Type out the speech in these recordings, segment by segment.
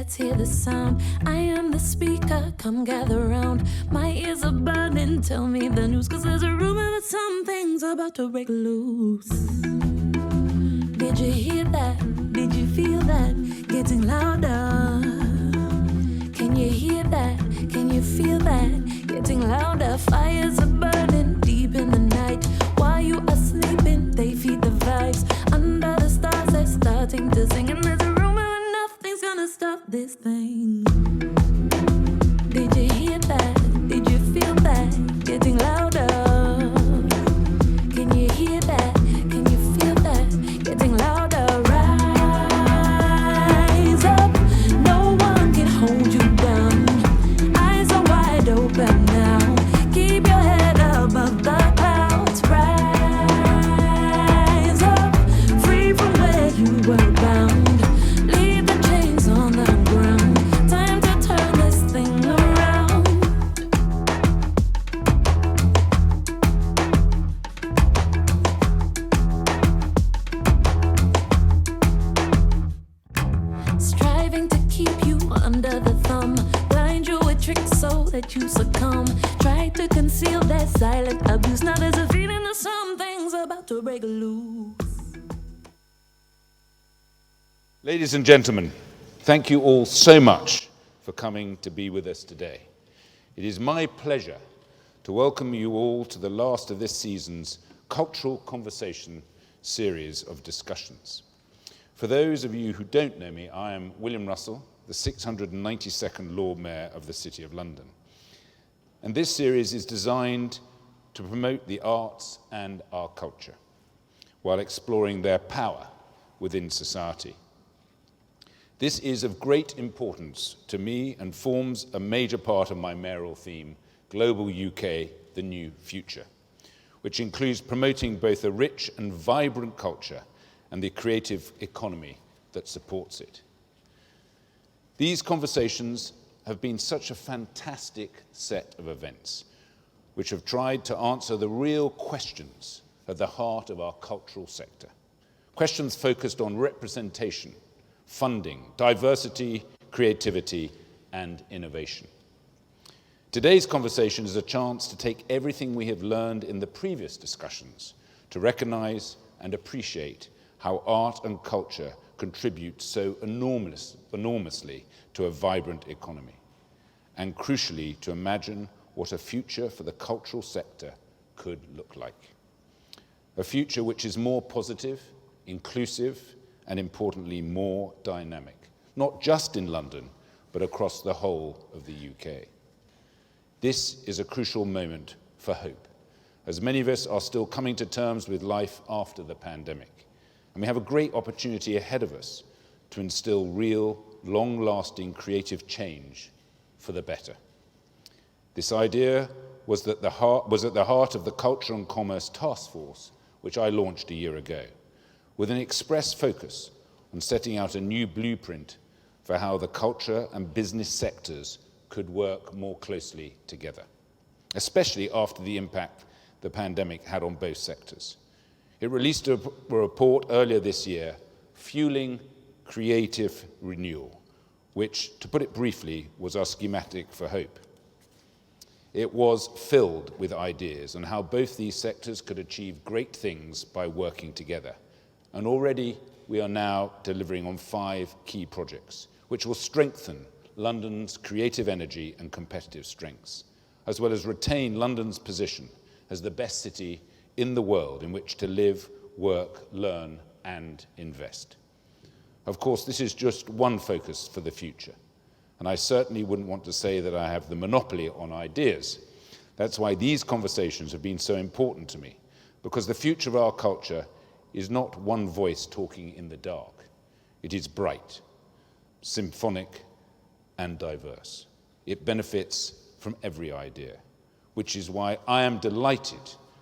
let's hear the sound. I am the speaker, come gather round. My ears are burning, tell me the news, 'cause there's a rumor that something's about to break loose. Did you hear that? Did you feel that? Getting louder. Can you hear that? Can you feel that? Getting louder. Fires are burning deep in the night. While you are sleeping, they feed the vibes. Under the stars, they're starting to sing. And there's a rumor that nothing's gonna stop this thing. Did you hear that? Did you feel that? Getting louder. Can you hear that? Can you feel that? Getting louder. Rise up. No one can hold you down. Eyes are wide open now. Keep your head above the clouds. Rise up. Free from where you were bound. Leave the chains on the ground. Time to turn this thing around. Striving to keep you under the thumb. Blind you with tricks so that you succumb. Try to conceal that silent abuse. Now there's a feeling that something's about to break loose. Ladies and gentlemen, thank you all so much for coming to be with us today. It is my pleasure to welcome you all to the last of this season's Cultural Conversation series of discussions. For those of you who don't know me, I am William Russell, the 692nd Lord Mayor of the City of London. And this series is designed to promote the arts and our culture, while exploring their power within society. This is of great importance to me and forms a major part of my mayoral theme, Global UK, the New Future, which includes promoting both a rich and vibrant culture and the creative economy that supports it. These conversations have been such a fantastic set of events, which have tried to answer the real questions at the heart of our cultural sector. Questions focused on representation, funding, diversity, creativity, and innovation. Today's conversation is a chance to take everything we have learned in the previous discussions to recognize and appreciate how art and culture contribute so enormously to a vibrant economy, and crucially to imagine what a future for the cultural sector could look like. A future which is more positive, inclusive, and importantly, more dynamic, not just in London, but across the whole of the UK. This is a crucial moment for hope, as many of us are still coming to terms with life after the pandemic. And we have a great opportunity ahead of us to instill real, long-lasting creative change for the better. This idea was at the heart of the Culture and Commerce Task Force, which I launched a year ago, with an express focus on setting out a new blueprint for how the culture and business sectors could work more closely together, especially after the impact the pandemic had on both sectors. It released a report earlier this year, Fueling Creative Renewal, which, to put it briefly, was our schematic for hope. It was filled with ideas on how both these sectors could achieve great things by working together. And already we are now delivering on 5 key projects, which will strengthen London's creative energy and competitive strengths, as well as retain London's position as the best city in the world in which to live, work, learn, and invest. Of course, this is just one focus for the future, and I certainly wouldn't want to say that I have the monopoly on ideas. That's why these conversations have been so important to me, because the future of our culture is not one voice talking in the dark. It is bright, symphonic, and diverse. It benefits from every idea, which is why I am delighted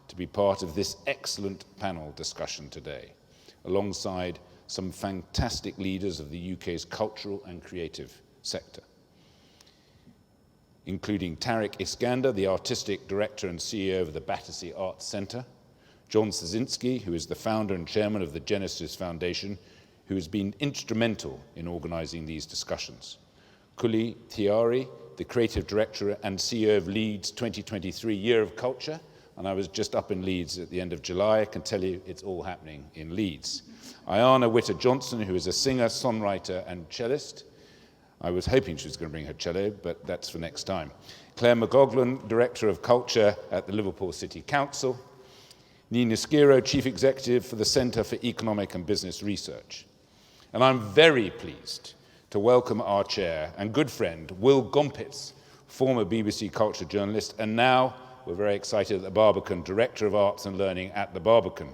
to be part of this excellent panel discussion today, alongside some fantastic leaders of the UK's cultural and creative sector, including Tarek Iskander, the Artistic Director and CEO of the Battersea Arts Centre, John Studzinski, who is the founder and chairman of the Genesis Foundation, who has been instrumental in organising these discussions, Kully, Thiarai, the Creative Director and CEO of LEEDS 2023 Year of Culture. And I was just up in Leeds at the end of July. I can tell you it's all happening in Leeds. Ayana Witter-Johnson, who is a singer, songwriter, and cellist. I was hoping she was going to bring her cello, but that's for next time. Claire McColgan, Director of Culture at the Liverpool City Council. Nina Skero, Chief Executive for the Centre for Economic and Business Research. And I'm very pleased to welcome our chair and good friend, Will Gompertz, former BBC Culture journalist, and now, we're very excited at the Barbican, Director of Arts and Learning at the Barbican.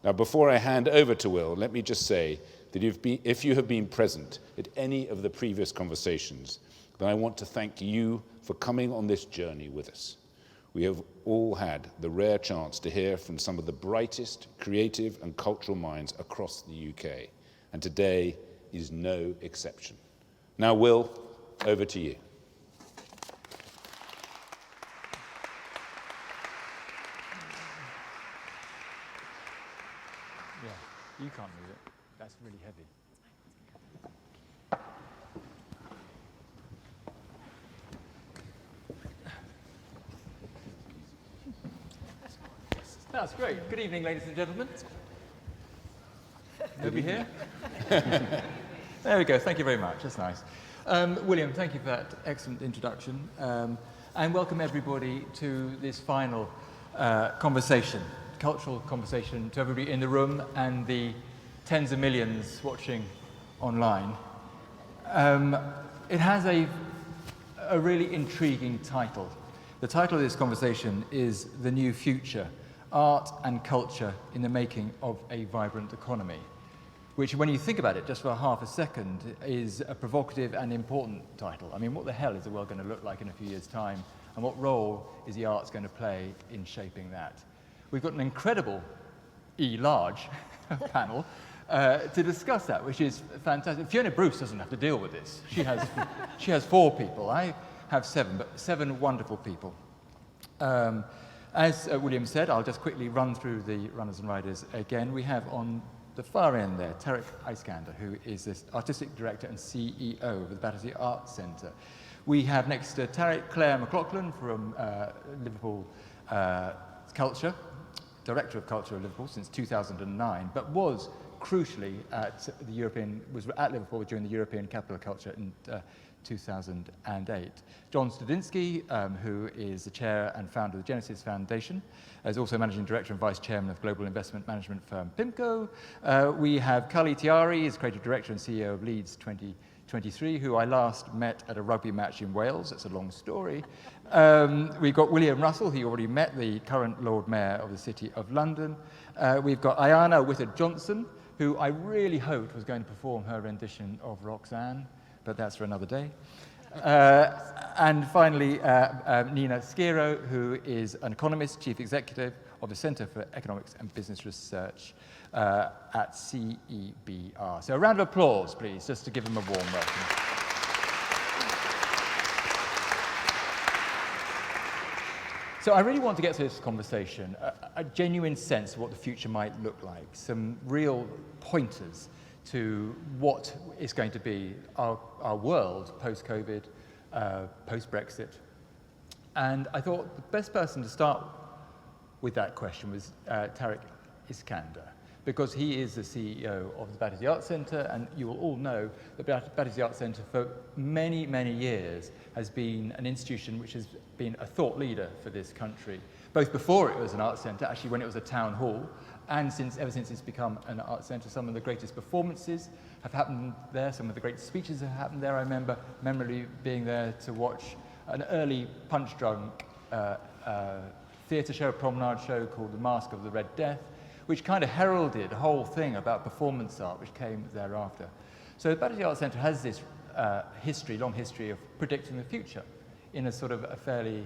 Now, before I hand over to Will, let me just say that if you have been present at any of the previous conversations, then I want to thank you for coming on this journey with us. We have all had the rare chance to hear from some of the brightest creative and cultural minds across the UK, and today is no exception. Now, Will, over to you. Yeah, you can't move it. That's really heavy. That's great. Good evening, ladies and gentlemen. Nobody here? There we go. Thank you very much. That's nice. William, thank you for that excellent introduction. And welcome everybody to this final conversation, cultural conversation, to everybody in the room and the tens of millions watching online. It has a really intriguing title. The title of this conversation is The New Future, Art and Culture in the Making of a Vibrant Economy, which, when you think about it just for half a second, is a provocative and important title. I mean, what the hell is the world going to look like in a few years' time, and what role is the arts going to play in shaping that? We've got an incredible, large panel to discuss that, which is fantastic. Fiona Bruce doesn't have to deal with this. She has 4 people. I have 7, but 7 wonderful people. As William said, I'll just quickly run through the runners and riders again. We have on the far end there, Tarek Iskander, who is the Artistic Director and CEO of the Battersea Arts Centre. We have next to Tarek, Claire Mclaughlin from Liverpool Culture, Director of Culture of Liverpool since 2009, but was crucially at Liverpool during the European Capital of Culture in 2008. John Studzinski, who is the chair and founder of the Genesis Foundation, is also managing director and vice chairman of global investment management firm PIMCO. We have Kully Thiarai, is creative director and CEO of LEEDS 2023, who I last met at a rugby match in Wales. That's a long story. We've got William Russell, who you already met, the current Lord Mayor of the City of London. We've got Ayana Witter-Johnson, who I really hoped was going to perform her rendition of Roxanne, but that's for another day. And finally, Nina Skero, who is an economist, chief executive of the Centre for Economics and Business Research at CEBR. So a round of applause, please, just to give them a warm welcome. So I really want to get to this conversation, a genuine sense of what the future might look like, some real pointers to what is going to be our world post-COVID, post-Brexit. And I thought the best person to start with that question was Tarek Iskander, because he is the CEO of the Battersea Arts Centre, and you will all know that Battersea Arts Centre for many, many years has been an institution which has been a thought leader for this country, both before it was an arts centre, actually when it was a town hall, and ever since it's become an arts centre. Some of the greatest performances have happened there, some of the great speeches have happened there. I remember memorably being there to watch an early punch-drunk theatre show, a promenade show called The Masque of the Red Death, which kind of heralded a whole thing about performance art, which came thereafter. So the Battersea Arts Centre has this long history of predicting the future in a sort of a fairly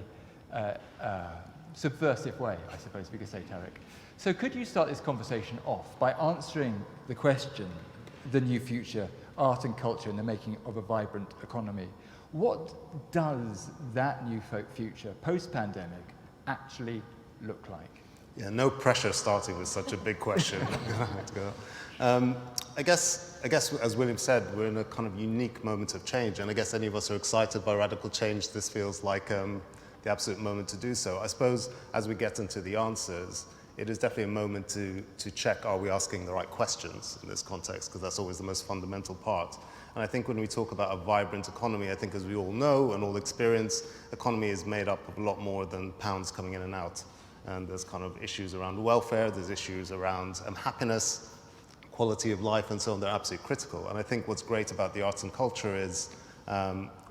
subversive way, I suppose we could say, Tarek. So could you start this conversation off by answering the question, the new future, art and culture in the making of a vibrant economy? What does that new future, post-pandemic, actually look like? Yeah, no pressure starting with such a big question. I guess, as William said, we're in a kind of unique moment of change, and I guess any of us who are excited by radical change, this feels like the absolute moment to do so. I suppose as we get into the answers, it is definitely a moment to check, are we asking the right questions in this context, because that's always the most fundamental part. And I think when we talk about a vibrant economy, I think as we all know and all experience, economy is made up of a lot more than pounds coming in and out. And there's kind of issues around welfare, there's issues around happiness, quality of life, and so on. They're absolutely critical. And I think what's great about the arts and culture is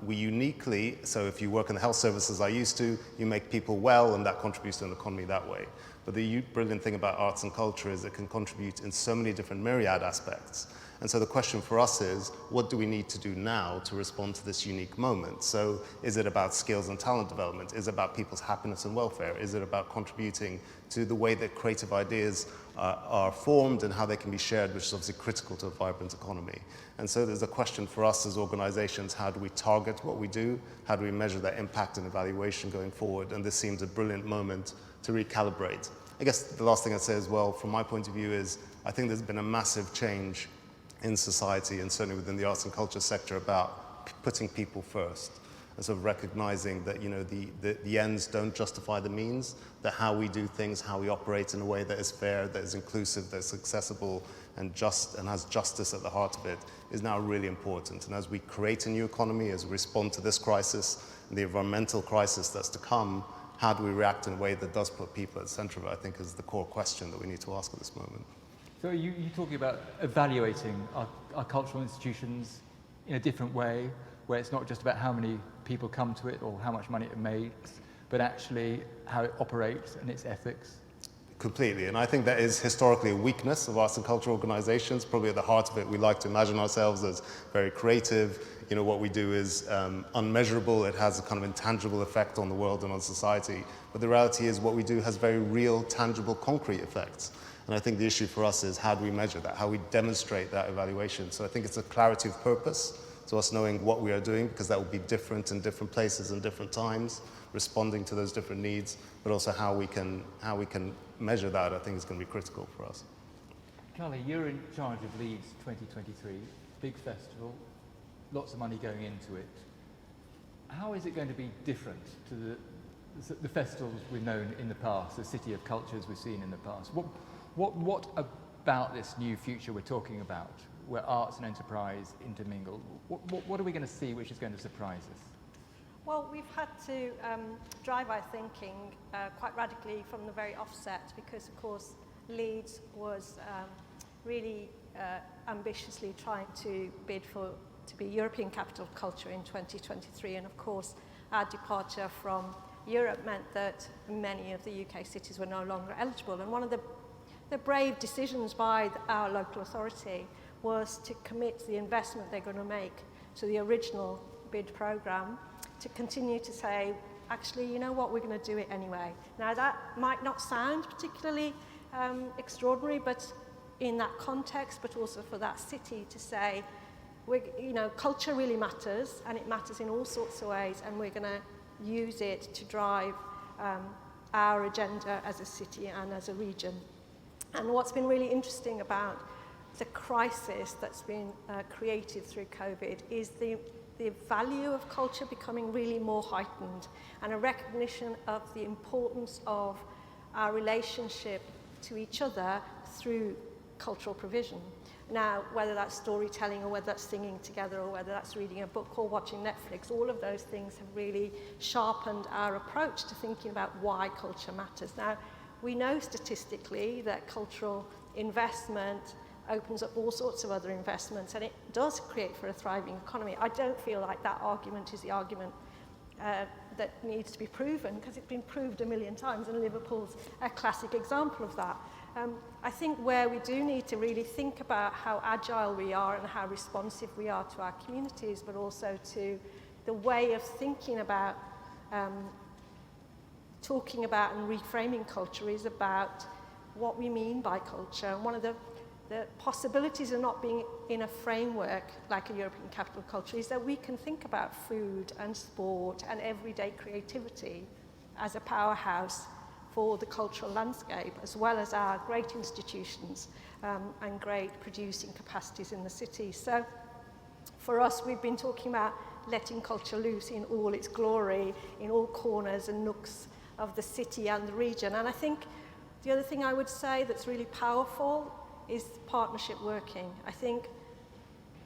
we uniquely, so if you work in the health services I used to, you make people well, and that contributes to an economy that way. But the brilliant thing about arts and culture is it can contribute in so many different myriad aspects. And so the question for us is, what do we need to do now to respond to this unique moment? So is it about skills and talent development? Is it about people's happiness and welfare? Is it about contributing to the way that creative ideas are formed and how they can be shared, which is obviously critical to a vibrant economy? And so there's a question for us as organizations, how do we target what we do? How do we measure that impact and evaluation going forward? And this seems a brilliant moment to recalibrate. I guess the last thing I'd say as well, from my point of view, is I think there's been a massive change in society and certainly within the arts and culture sector about putting people first and sort of recognizing that, you know, the ends don't justify the means, that how we do things, how we operate in a way that is fair, that is inclusive, that's accessible and just and has justice at the heart of it is now really important. And as we create a new economy, as we respond to this crisis and the environmental crisis that's to come, how do we react in a way that does put people at the center of it, I think is the core question that we need to ask at this moment. So you're talking about evaluating our cultural institutions in a different way, where it's not just about how many people come to it or how much money it makes, but actually how it operates and its ethics? Completely, and I think that is historically a weakness of arts and cultural organizations. Probably at the heart of it, we like to imagine ourselves as very creative. You know, what we do is unmeasurable. It has a kind of intangible effect on the world and on society. But the reality is what we do has very real, tangible, concrete effects. And I think the issue for us is how do we measure that, how we demonstrate that evaluation. So I think it's a clarity of purpose, so us knowing what we are doing, because that will be different in different places and different times, responding to those different needs, but also how we can measure that, I think is going to be critical for us. Kully, you're in charge of LEEDS 2023, big festival, lots of money going into it. How is it going to be different to the festivals we've known in the past, the city of cultures we've seen in the past? What about this new future we're talking about, where arts and enterprise intermingle? What are we going to see which is going to surprise us? Well, we've had to drive our thinking quite radically from the very offset, because, of course, LEEDS was really ambitiously trying to bid to be European Capital of Culture in 2023, and of course our departure from Europe meant that many of the UK cities were no longer eligible. And one of the brave decisions by our local authority was to commit the investment they're going to make to the original bid programme, to continue to say, actually, you know what, we're going to do it anyway. Now, that might not sound particularly extraordinary, but in that context, but also for that city to say, culture really matters, and it matters in all sorts of ways, and we're going to use it to drive our agenda as a city and as a region. And what's been really interesting about the crisis that's been created through COVID is the value of culture becoming really more heightened, and a recognition of the importance of our relationship to each other through cultural provision. Now, whether that's storytelling or whether that's singing together or whether that's reading a book or watching Netflix, all of those things have really sharpened our approach to thinking about why culture matters. Now, we know statistically that cultural investment opens up all sorts of other investments, and it does create for a thriving economy. I don't feel like that argument is the argument that needs to be proven, because it's been proved a million times, and Liverpool's a classic example of that. I think where we do need to really think about how agile we are and how responsive we are to our communities, but also to the way of thinking about, talking about and reframing culture is about what we mean by culture. And one of the possibilities of not being in a framework like a European Capital of Culture is that we can think about food and sport and everyday creativity as a powerhouse for the cultural landscape, as well as our great institutions and great producing capacities in the city. So for us, we've been talking about letting culture loose in all its glory, in all corners and nooks of the city and the region. And I think the other thing I would say that's really powerful is partnership working. I think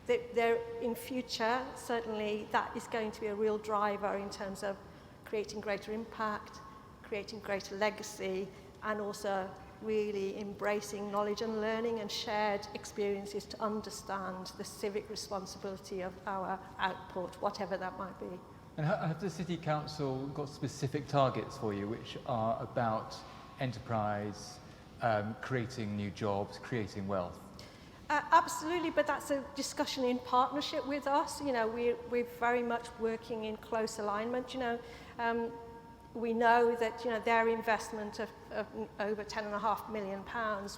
that there, in future, certainly that is going to be a real driver in terms of creating greater impact, creating greater legacy, and also really embracing knowledge and learning and shared experiences to understand the civic responsibility of our output, whatever that might be. And have the City Council got specific targets for you which are about enterprise, creating new jobs, creating wealth? Absolutely, but that's a discussion in partnership with us. You know, we're very much working in close alignment. You know, we know that, you know, their investment of over £10.5 million,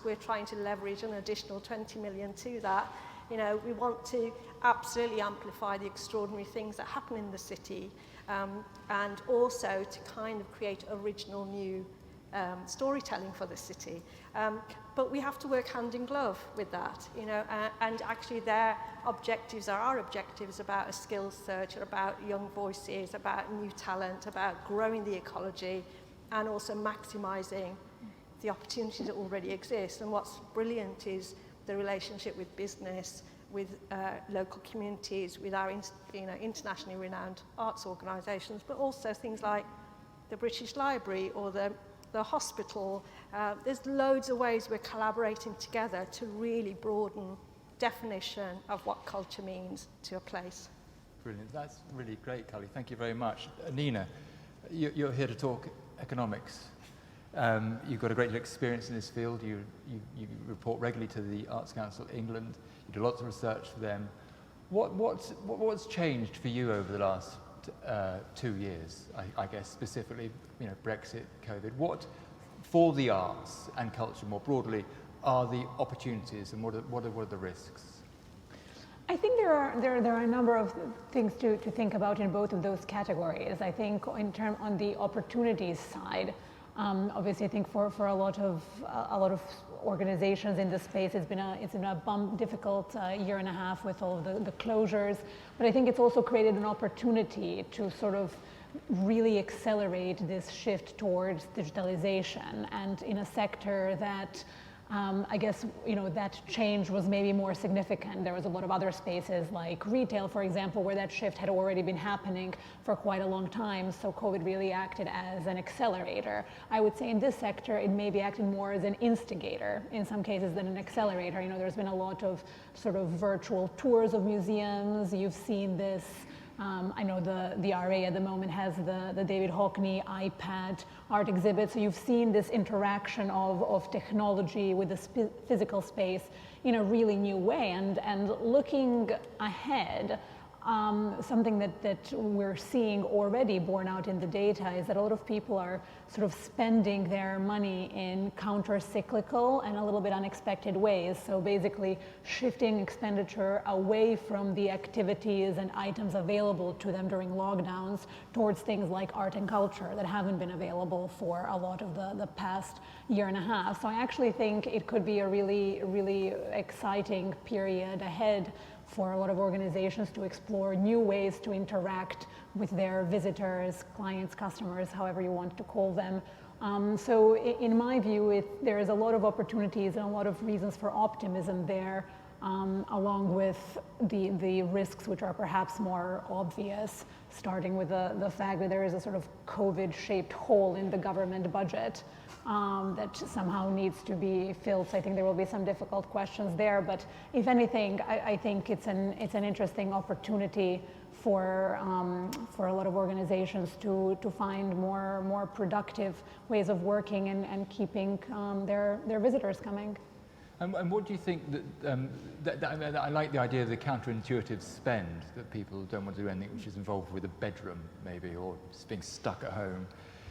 we're trying to leverage an additional 20 million to that. You know, we want to absolutely amplify the extraordinary things that happen in the city, and also to kind of create original new storytelling for the city. But we have to work hand in glove with that, you know, and actually their objectives are our objectives about a skills search, about young voices, about new talent, about growing the ecology, and also maximising the opportunities that already exist. And what's brilliant is the relationship with business, with local communities, with our internationally renowned arts organisations, but also things like the British Library or the hospital. There's loads of ways we're collaborating together to really broaden definition of what culture means to a place. Brilliant. That's really great, Kully. Thank you very much. Nina, you're here to talk economics. You've got a great experience in this field. You report regularly to the Arts Council England. You do lots of research for them. What's changed for you over the last 2 years, I guess, specifically, you know, Brexit, COVID? What, for the arts and culture more broadly, are the opportunities, and what are the risks? I think there are a number of things to think about in both of those categories. I think on the opportunities side, obviously I think for a lot of organizations in this space, it's been a difficult year and a half with all of the closures, but I think it's also created an opportunity to sort of really accelerate this shift towards digitalization, and in a sector that I guess, you know, that change was maybe more significant. There was a lot of other spaces like retail, for example, where that shift had already been happening for quite a long time. So COVID really acted as an accelerator. I would say in this sector, it may be acting more as an instigator in some cases than an accelerator. You know, there's been a lot of sort of virtual tours of museums. You've seen this. I know the RA at the moment has the David Hockney iPad art exhibit, so you've seen this interaction of technology with the physical space in a really new way. And looking ahead, something that we're seeing already borne out in the data is that a lot of people are sort of spending their money in counter-cyclical and a little bit unexpected ways. So basically shifting expenditure away from the activities and items available to them during lockdowns towards things like art and culture that haven't been available for a lot of the past year and a half. So I actually think it could be a really, really exciting period ahead for a lot of organizations to explore new ways to interact with their visitors, clients, customers, however you want to call them. So in my view, there is a lot of opportunities and a lot of reasons for optimism there, along with the risks which are perhaps more obvious, starting with the fact that there is a sort of COVID-shaped hole in the government budget that somehow needs to be filled. So I think there will be some difficult questions there, but if anything, I think it's an interesting opportunity for a lot of organizations to find more productive ways of working and keeping their visitors coming. And what do you think that I like the idea of the counterintuitive spend, that people don't want to do anything which is involved with a bedroom maybe, or just being stuck at home.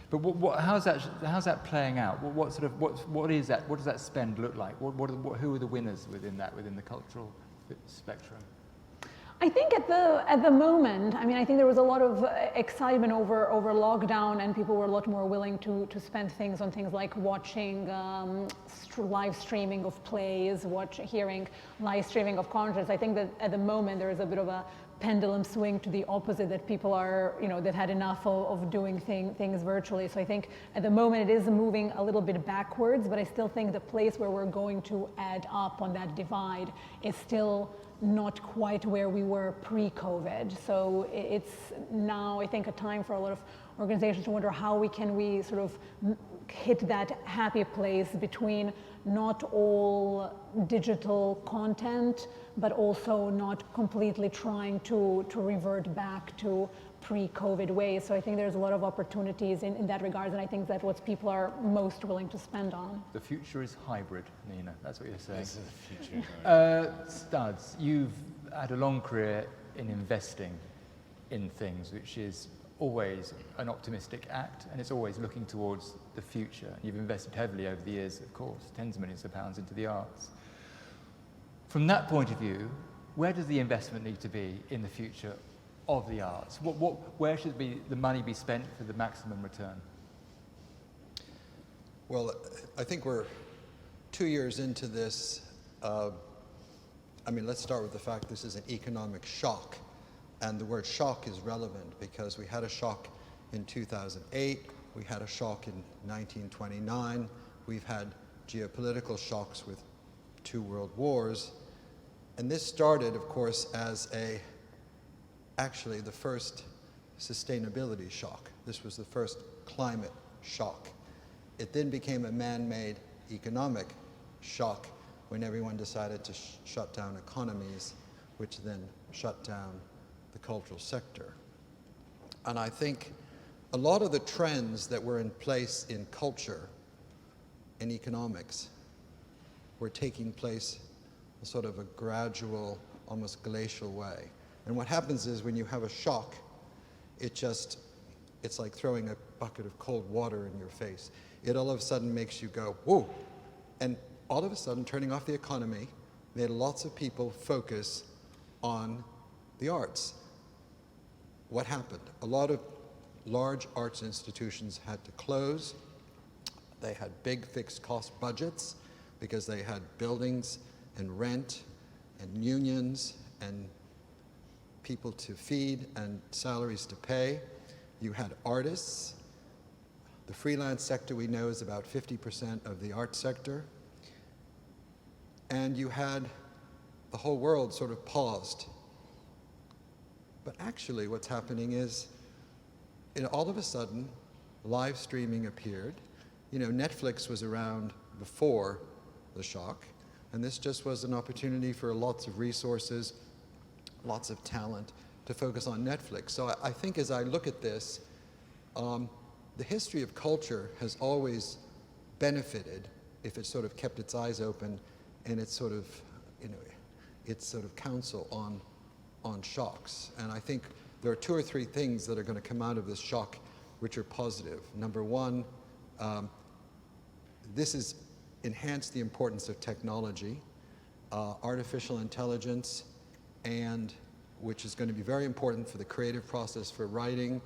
But how's that playing out? What is that? What does that spend look like? Who are the winners within the cultural spectrum? I think at the moment, I mean, I think there was a lot of excitement over lockdown, and people were a lot more willing to spend things on things like watching live streaming of plays, hearing live streaming of concerts. I think that at the moment there is a bit of a pendulum swing to the opposite, that people are, that had enough of doing things virtually. So I think at the moment it is moving a little bit backwards, but I still think the place where we're going to add up on that divide is still not quite where we were pre-COVID. So it's now, I think, a time for a lot of organizations to wonder how we sort of hit that happy place between not all digital content, but also not completely trying to revert back to pre-COVID ways. So I think there's a lot of opportunities in that regard, and I think that's what people are most willing to spend on. The future is hybrid, Nina, that's what you're saying. This is the future. Studs, you've had a long career in investing in things, which is always an optimistic act, and it's always looking towards the future. You've invested heavily over the years, of course, tens of millions of pounds into the arts. From that point of view, where does the investment need to be in the future of the arts? Where should the money be spent for the maximum return? Well, I think we're 2 years into this. Let's start with the fact this is an economic shock. And the word shock is relevant because we had a shock in 2008, we had a shock in 1929, we've had geopolitical shocks with 2 world wars. And this started, of course, as actually the first sustainability shock. This was the first climate shock. It then became a man-made economic shock when everyone decided to shut down economies, which then shut down the cultural sector. And I think a lot of the trends that were in place in culture and economics were taking place in sort of a gradual, almost glacial way. And what happens is when you have a shock, it's like throwing a bucket of cold water in your face. It all of a sudden makes you go, whoa. And all of a sudden, turning off the economy made lots of people focus on the arts. What happened? A lot of large arts institutions had to close. They had big fixed cost budgets because they had buildings and rent and unions and people to feed and salaries to pay. You had artists. The freelance sector we know is about 50% of the art sector. And you had the whole world sort of paused. But actually what's happening is, all of a sudden, live streaming appeared. Netflix was around before the shock, and this just was an opportunity for lots of resources, lots of talent to focus on Netflix. So I think as I look at this, the history of culture has always benefited if it sort of kept its eyes open and its sort of, counsel on shocks. And I think there are 2 or 3 things that are going to come out of this shock which are positive. Number one, this has enhanced the importance of technology, artificial intelligence, and which is going to be very important for the creative process, for writing,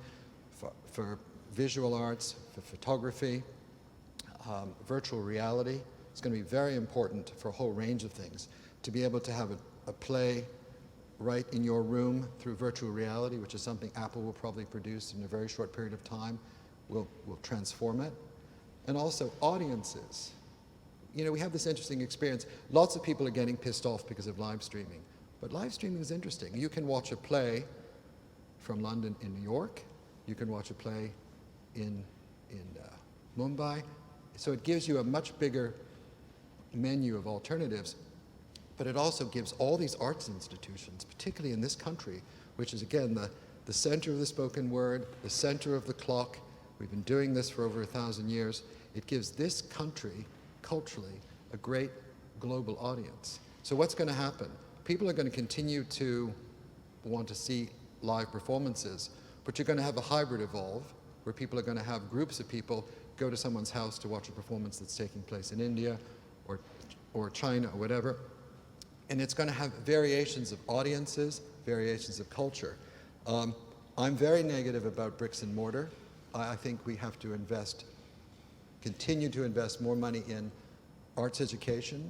for visual arts, for photography, virtual reality. It's going to be very important for a whole range of things. To be able to have a play right in your room through virtual reality, which is something Apple will probably produce in a very short period of time, will transform it. And also audiences. We have this interesting experience. Lots of people are getting pissed off because of live streaming. But live streaming is interesting. You can watch a play from London in New York. You can watch a play in Mumbai. So it gives you a much bigger menu of alternatives. But it also gives all these arts institutions, particularly in this country, which is, again, the center of the spoken word, the center of the clock. We've been doing this for over 1,000 years. It gives this country, culturally, a great global audience. So what's going to happen? People are going to continue to want to see live performances, but you're going to have a hybrid evolve, where people are going to have groups of people go to someone's house to watch a performance that's taking place in India or China or whatever. and it's going to have variations of audiences, variations of culture. I'm very negative about bricks and mortar. I think we have to continue to invest more money in arts education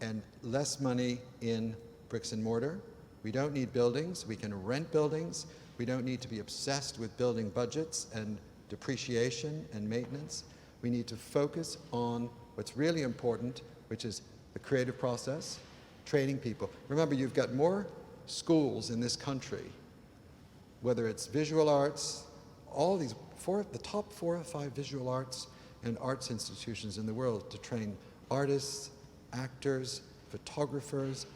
and less money in bricks and mortar. We don't need buildings. We can rent buildings. We don't need to be obsessed with building budgets and depreciation and maintenance. We need to focus on what's really important, which is the creative process, training people. Remember, you've got more schools in this country, whether it's visual arts, all these, the top 4 or 5 visual arts and arts institutions in the world to train artists, actors, photographers,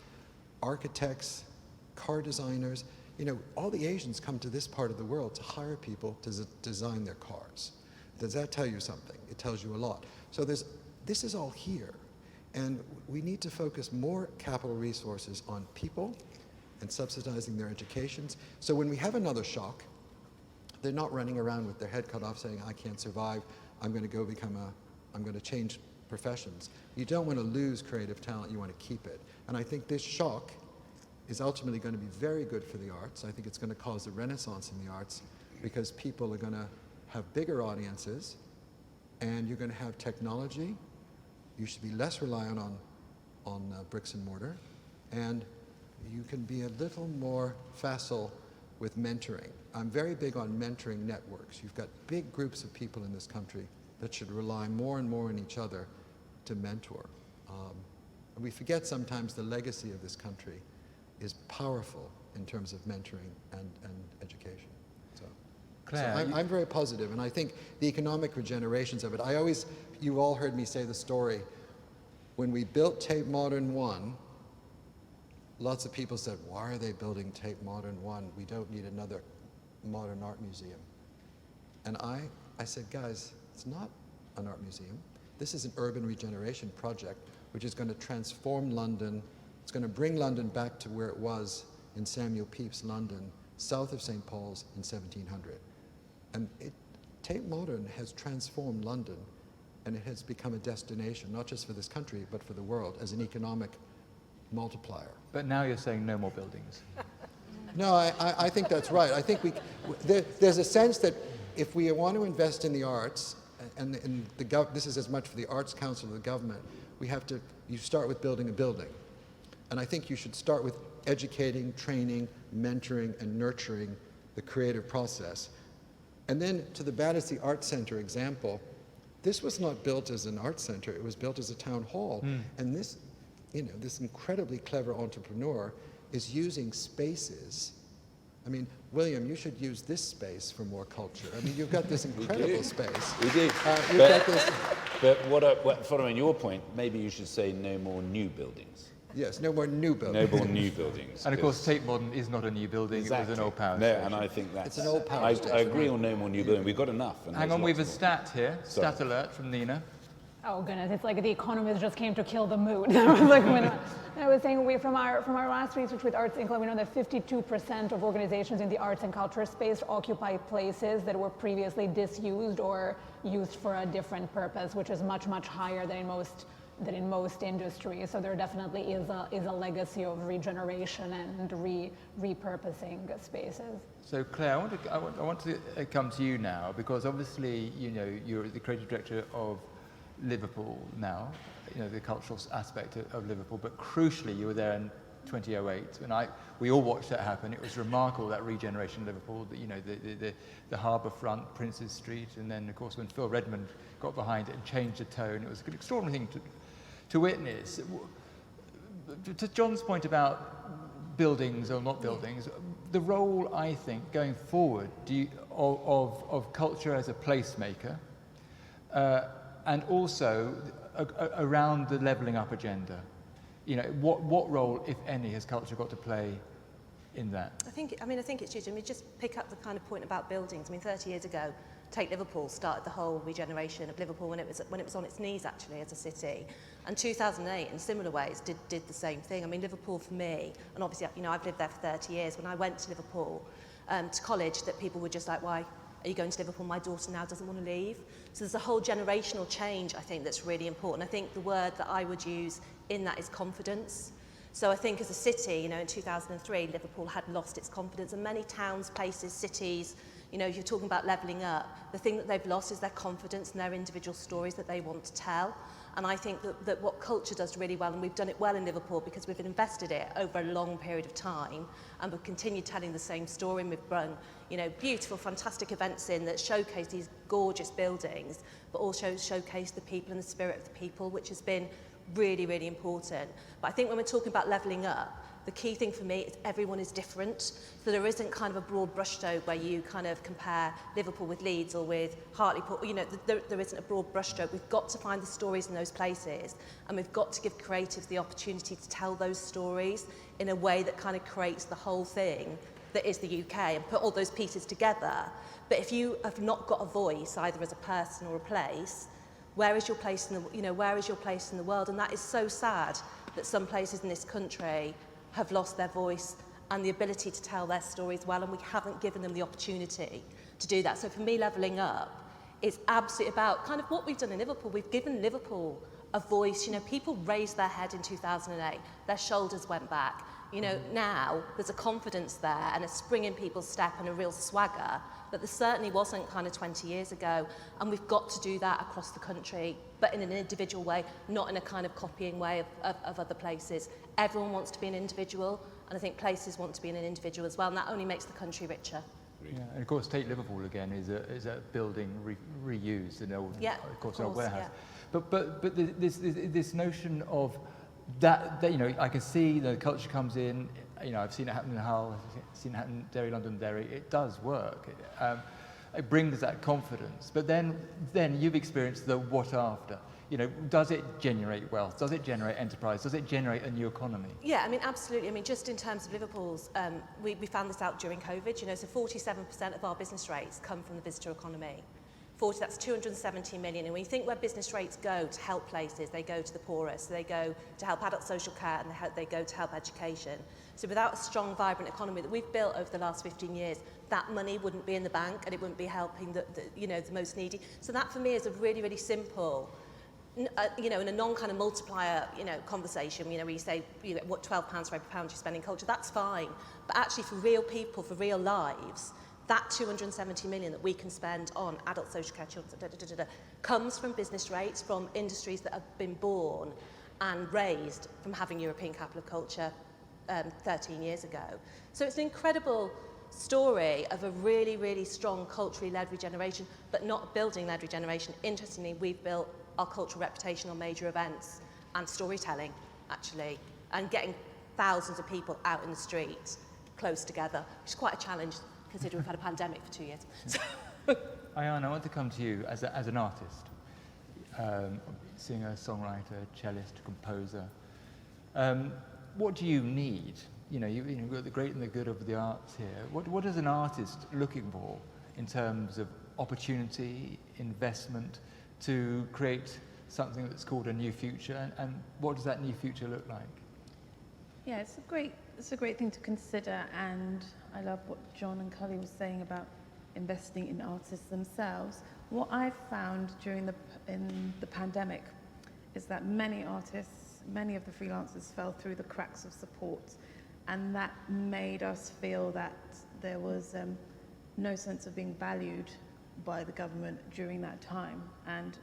architects, car designers. You know, all the Asians come to this part of the world to hire people to design their cars. Does that tell you something? It tells you a lot. So this is all here. And we need to focus more capital resources on people and subsidizing their educations. So when we have another shock, they're not running around with their head cut off saying, I can't survive, I'm going to go I'm going to change professions. You don't want to lose creative talent, you want to keep it. And I think this shock is ultimately going to be very good for the arts. I think it's going to cause a renaissance in the arts because people are going to have bigger audiences and you're going to have technology. You should be less reliant on bricks and mortar, and you can be a little more facile with mentoring. I'm very big on mentoring networks. You've got big groups of people in this country that should rely more and more on each other to mentor. And we forget sometimes the legacy of this country is powerful in terms of mentoring and education. Claire, so I'm very positive, and I think the economic regenerations of it, you all heard me say the story, when we built Tate Modern 1, lots of people said, why are they building Tate Modern 1? We don't need another modern art museum. And I said, guys, it's not an art museum. This is an urban regeneration project which is going to transform London. It's going to bring London back to where it was in Samuel Pepys' London, south of St. Paul's in 1700. And Tate Modern has transformed London, and it has become a destination, not just for this country, but for the world, as an economic multiplier. but now you're saying no more buildings. No, I think that's right. I think there's a sense that if we want to invest in the arts, and this is as much for the Arts Council of the government, you start with building a building. And I think you should start with educating, training, mentoring, and nurturing the creative process. And then to the Battersea Art Center example, this was not built as an art center, it was built as a town hall. And this incredibly clever entrepreneur is using spaces. I mean, William, you should use this space for more culture. I mean, you've got this incredible space. We do. But following your point, maybe you should say no more new buildings. Yes, no more new buildings. No more new buildings. And of course, Tate Modern is not a new building, Exactly. it was an old power No, station. and I think that's... It's an old power I station. agree on no more new building. We've got enough. And Hang there's on, we have a lots stat here. Sorry. Stat alert from Nina. Oh goodness, it's like the economists just came to kill the mood. I was like, I was saying from our last research with Arts Income, we know that 52% of organizations in the arts and culture space occupy places that were previously disused or used for a different purpose, which is much, much higher than in most industries. So there definitely is a legacy of regeneration and repurposing spaces. So Claire, I want to come to you now, because obviously, you're the creative director of Liverpool now, the cultural aspect of Liverpool, but crucially you were there in 2008, and we all watched that happen. It was remarkable, that regeneration of Liverpool, the harbour front, Princes Street, and then of course when Phil Redmond got behind it and changed the tone, it was an extraordinary thing to witness. To John's point about buildings or not buildings, the role, I think, going forward of culture as a placemaker, and also around the levelling up agenda. What role, if any, has culture got to play in that? I think it's huge. Just pick up the kind of point about buildings. 30 years ago, Take Liverpool started the whole regeneration of Liverpool when it was on its knees, actually, as a city. And 2008, in similar ways, did the same thing. Liverpool for me, and obviously, I've lived there for 30 years. When I went to Liverpool, to college, that people were just like, why are you going to Liverpool? My daughter now doesn't want to leave. So there's a whole generational change, I think, that's really important. I think the word that I would use in that is confidence. So I think as a city, you know, in 2003, Liverpool had lost its confidence, and many towns, places, cities, you know, if you're talking about levelling up, the thing that they've lost is their confidence and their individual stories that they want to tell. And I think that what culture does really well, and we've done it well in Liverpool because we've invested it over a long period of time, and we've continued telling the same story, and we've run, you know, beautiful, fantastic events in that showcase these gorgeous buildings, but also showcase the people and the spirit of the people, which has been really, really important. But I think when we're talking about levelling up, the key thing for me is everyone is different. So there isn't kind of a broad brushstroke where you kind of compare Liverpool with Leeds or with Hartlepool. You know, there isn't a broad brushstroke. We've got to find the stories in those places, and we've got to give creatives the opportunity to tell those stories in a way that kind of creates the whole thing that is the UK, and put all those pieces together. But if you have not got a voice, either as a person or a place, where is your place in the, you know, where is your place in the world? And that is so sad that some places in this country have lost their voice and the ability to tell their stories well, and we haven't given them the opportunity to do that. So for me, levelling up is absolutely about kind of what we've done in Liverpool. We've given Liverpool a voice. You know, people raised their head in 2008, their shoulders went back. You know, now there's a confidence there and a spring in people's step and a real swagger that there certainly wasn't kind of 20 years ago. And we've got to do that across the country, but in an individual way, not in a kind of copying way of other places. Everyone wants to be an individual, and I think places want to be an individual as well, and that only makes the country richer. Yeah, and of course, Tate Liverpool again is a building reused, an old, of course, old warehouse. Yeah. But this notion of that, you know, I can see the culture comes in. You know, I've seen it happen in Hull, I've seen it happen in Derry, London, Derry. It does work. It brings that confidence. But then you've experienced the what after. You know, does it generate wealth? Does it generate enterprise? Does it generate a new economy? Yeah, I mean, absolutely. I mean, just in terms of Liverpool's, we found this out during COVID. You know, so 47% of our business rates come from the visitor economy. That's 270 million. And when you think where business rates go to help places, they go to the poorest, they go to help adult social care, and they go to help education. So without a strong, vibrant economy that we've built over the last 15 years, that money wouldn't be in the bank, and it wouldn't be helping the most needy. So that for me is a really, really simple, you know, in a non-kind of multiplier, you know, conversation, you know, where you say, you know, what, £12 for every pound you spend in culture, that's fine. But actually for real people, for real lives, that 270 million that we can spend on adult social care, children, comes from business rates, from industries that have been born and raised from having European capital of culture 13 years ago. So it's an incredible story of a really, really strong culturally led regeneration, but not building led regeneration. Interestingly, we've built our cultural reputation on major events and storytelling, actually, and getting thousands of people out in the street close together, which is quite a challenge, considering we've had a pandemic for 2 years. Ayana, I want to come to you as an artist, singer, songwriter, cellist, composer. What do you need? You know, you've got the great and the good of the arts here. What is an artist looking for in terms of opportunity, investment, to create something that's called a new future? And what does that new future look like? Yeah, it's a great thing to consider, and I love what John and Kully was saying about investing in artists themselves. What I've found in the pandemic is that many artists, many of the freelancers fell through the cracks of support, and that made us feel that there was no sense of being valued by the government during that time. And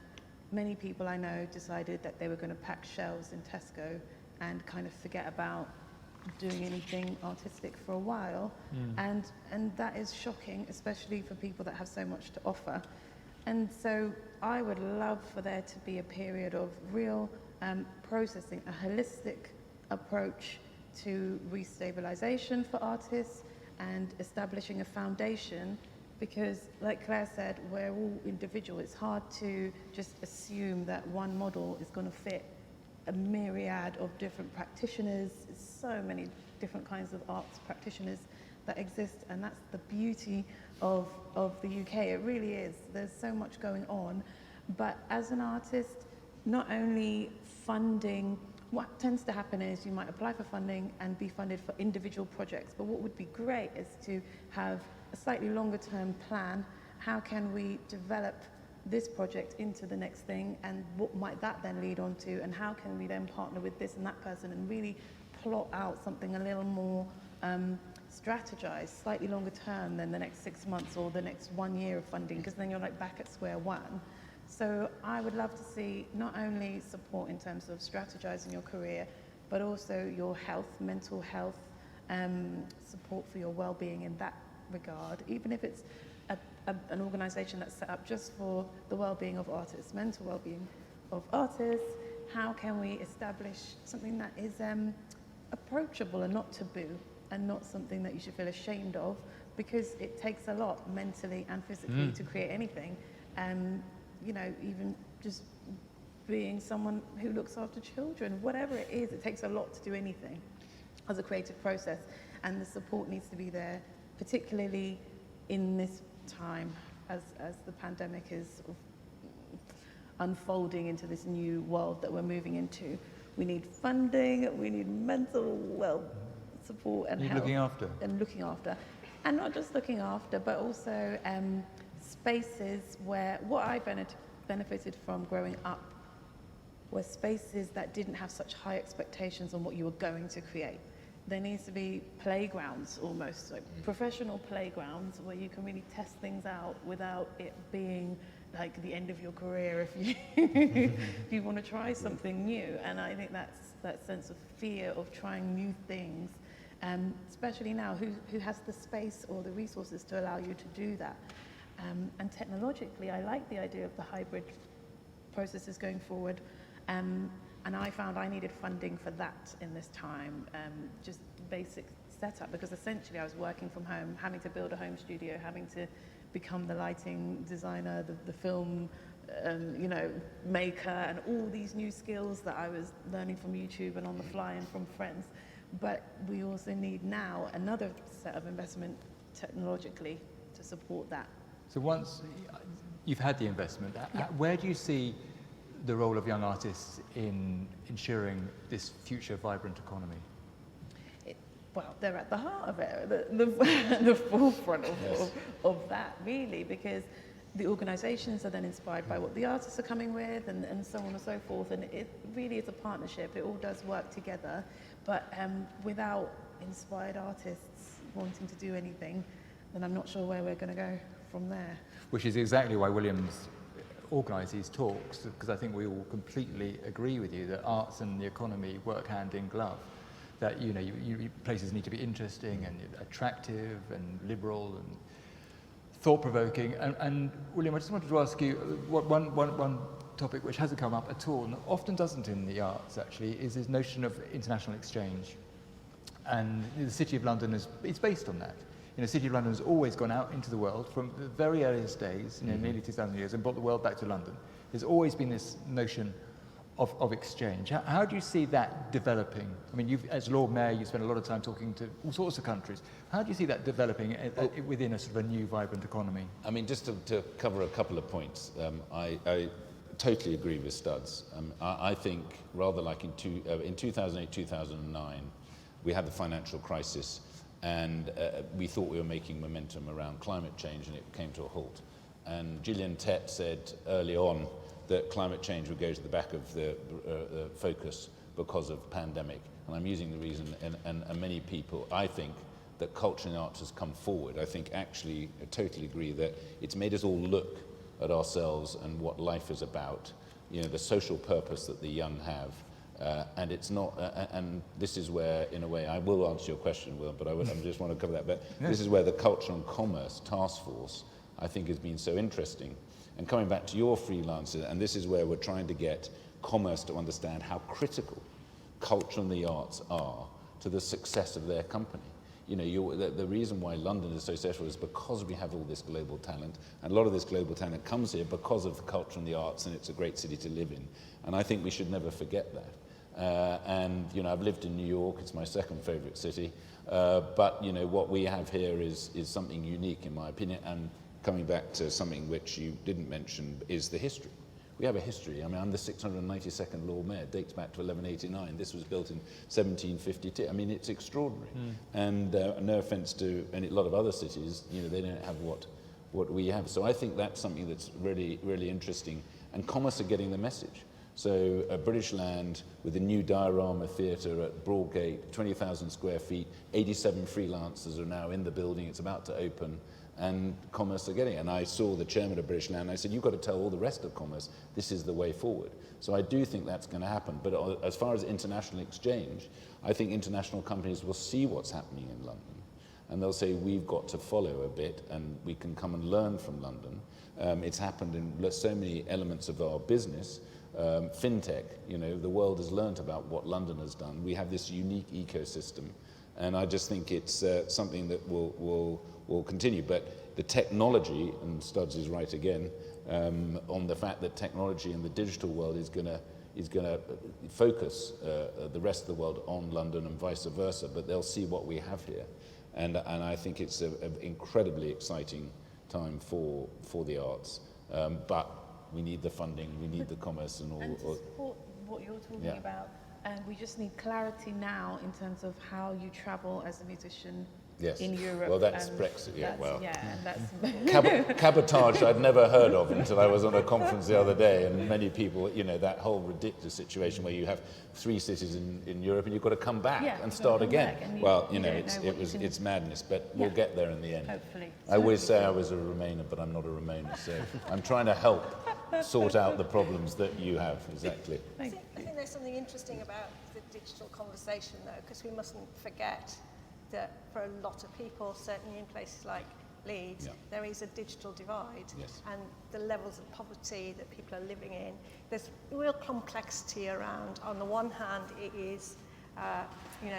many people I know decided that they were going to pack shelves in Tesco and kind of forget about doing anything artistic for a while. And that is shocking, especially for people that have so much to offer. And so I would love for there to be a period of real processing, a holistic approach to restabilization for artists and establishing a foundation, because like Claire said, we're all individual. It's hard to just assume that one model is going to fit a myriad of different practitioners. So many different kinds of arts practitioners that exist, and that's the beauty of the UK. It really is. There's so much going on, but as an artist, not only funding, what tends to happen is you might apply for funding and be funded for individual projects, but what would be great is to have a slightly longer term plan. How can we develop this project into the next thing, and what might that then lead on to, and how can we then partner with this and that person and really plot out something a little more strategized, slightly longer term than the next 6 months or the next 1 year of funding, because then you're like back at square one. So I would love to see not only support in terms of strategizing your career, but also your health, mental health, support for your well-being in that regard, even if it's an organization that's set up just for the well-being of artists, mental well-being of artists. How can we establish something that is approachable and not taboo, and not something that you should feel ashamed of, because it takes a lot mentally and physically to create anything. You know, even just being someone who looks after children, whatever it is, it takes a lot to do anything as a creative process, and the support needs to be there, particularly in this time as the pandemic is sort of unfolding into this new world that we're moving into. We need funding, we need mental well support and help. Looking after. And not just looking after, but also spaces where, what I benefited from growing up were spaces that didn't have such high expectations on what you were going to create. There needs to be playgrounds almost, like professional playgrounds where you can really test things out without it being like the end of your career if you if you want to try something new. And I think that's that sense of fear of trying new things, especially now, who has the space or the resources to allow you to do that. And technologically, I like the idea of the hybrid processes going forward. And I found I needed funding for that in this time, just basic setup, because essentially I was working from home, having to build a home studio, having to become the lighting designer, the film, you know, maker, and all these new skills that I was learning from YouTube and on the fly and from friends. But we also need now another set of investment technologically to support that. So once you've had the investment, where do you see the role of young artists in ensuring this future vibrant economy? Well, they're at the heart of it, the forefront of that, really, because the organisations are then inspired by what the artists are coming with, and so on and so forth. And it really is a partnership. It all does work together. But without inspired artists wanting to do anything, then I'm not sure where we're going to go from there. Which is exactly why William's organise these talks, because I think we all completely agree with you that arts and the economy work hand in glove. That, you know, places need to be interesting and attractive and liberal and thought-provoking. And William, I just wanted to ask you one topic which hasn't come up at all, and often doesn't in the arts actually, is this notion of international exchange. And the City of London is based on that. You know, the City of London has always gone out into the world from the very earliest days, you know, nearly 2,000 years, and brought the world back to London. There's always been this notion of exchange. How do you see that developing? I mean, as Lord Mayor, you spend a lot of time talking to all sorts of countries. How do you see that developing within a sort of a new, vibrant economy? I mean, just to cover a couple of points, I totally agree with Studs. I think rather like in 2008, 2009, we had the financial crisis, and we thought we were making momentum around climate change, and it came to a halt. And Gillian Tett said early on that climate change would go to the back of the focus because of pandemic. And I'm using the reason, and many people, I think, that culture and arts has come forward. I think actually, I totally agree that it's made us all look at ourselves and what life is about, you know, the social purpose that the young have. And it's not, and this is where, in a way, I will answer your question, Will, but I just want to cover that. But this is where the Culture and Commerce Task Force, I think, has been so interesting. And coming back to your freelancer, and this is where we're trying to get commerce to understand how critical culture and the arts are to the success of their company. You know, the reason why London is so successful is because we have all this global talent, and a lot of this global talent comes here because of the culture and the arts, and it's a great city to live in. And I think we should never forget that. And, you know, I've lived in New York, it's my second favourite city, but, you know, what we have here is something unique, in my opinion. And coming back to something which you didn't mention is the history. We have a history. I mean, I'm the 692nd Lord Mayor. It dates back to 1189. This was built in 1752. I mean, it's extraordinary. And no offence to a lot of other cities, you know, they don't have what we have. So I think that's something that's really, really interesting. And commerce are getting the message. So British Land with a new diorama theatre at Broadgate, 20,000 square feet, 87 freelancers are now in the building, it's about to open, and Commerce are getting it. And I saw the chairman of British Land, and I said, you've got to tell all the rest of Commerce, this is the way forward. So I do think that's going to happen. But as far as international exchange, I think international companies will see what's happening in London, and they'll say, we've got to follow a bit, and we can come and learn from London. It's happened in so many elements of our business. FinTech, the world has learnt about what London has done. We have this unique ecosystem, and I just think it's something that will continue. But the technology, and Studs is right again, on the fact that technology in the digital world is going to focus the rest of the world on London and vice versa, but they'll see what we have here. And I think it's an incredibly exciting time for the arts. But we need the funding, we need the commerce and all. And to support what you're talking about, we just need clarity now in terms of how you travel as a musician in Europe. Well, that's Brexit, and that's cabotage I'd never heard of until I was on a conference the other day, and many people, that whole ridiculous situation where you have 3 cities in Europe and you've got to come back and start again. It's madness, but we'll get there in the end. Hopefully. I always say I was a Remainer, but I'm not a Remainer, so I'm trying to help sort out the problems that you have. Exactly. I think there's something interesting about the digital conversation, though, because we mustn't forget that for a lot of people, certainly in places like Leeds, there is a digital divide, and the levels of poverty that people are living in, there's real complexity around. On the one hand, it is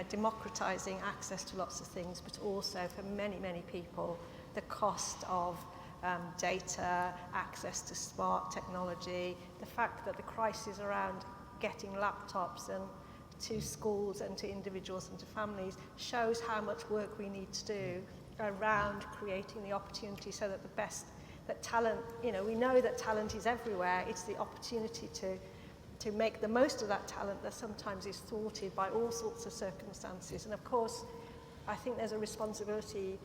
democratizing access to lots of things, but also for many, many people, the cost of data, access to smart technology, the fact that the crisis around getting laptops and to schools and to individuals and to families shows how much work we need to do around creating the opportunity so that that talent, we know that talent is everywhere. It's the opportunity to make the most of that talent that sometimes is thwarted by all sorts of circumstances. And of course, I think there's a responsibility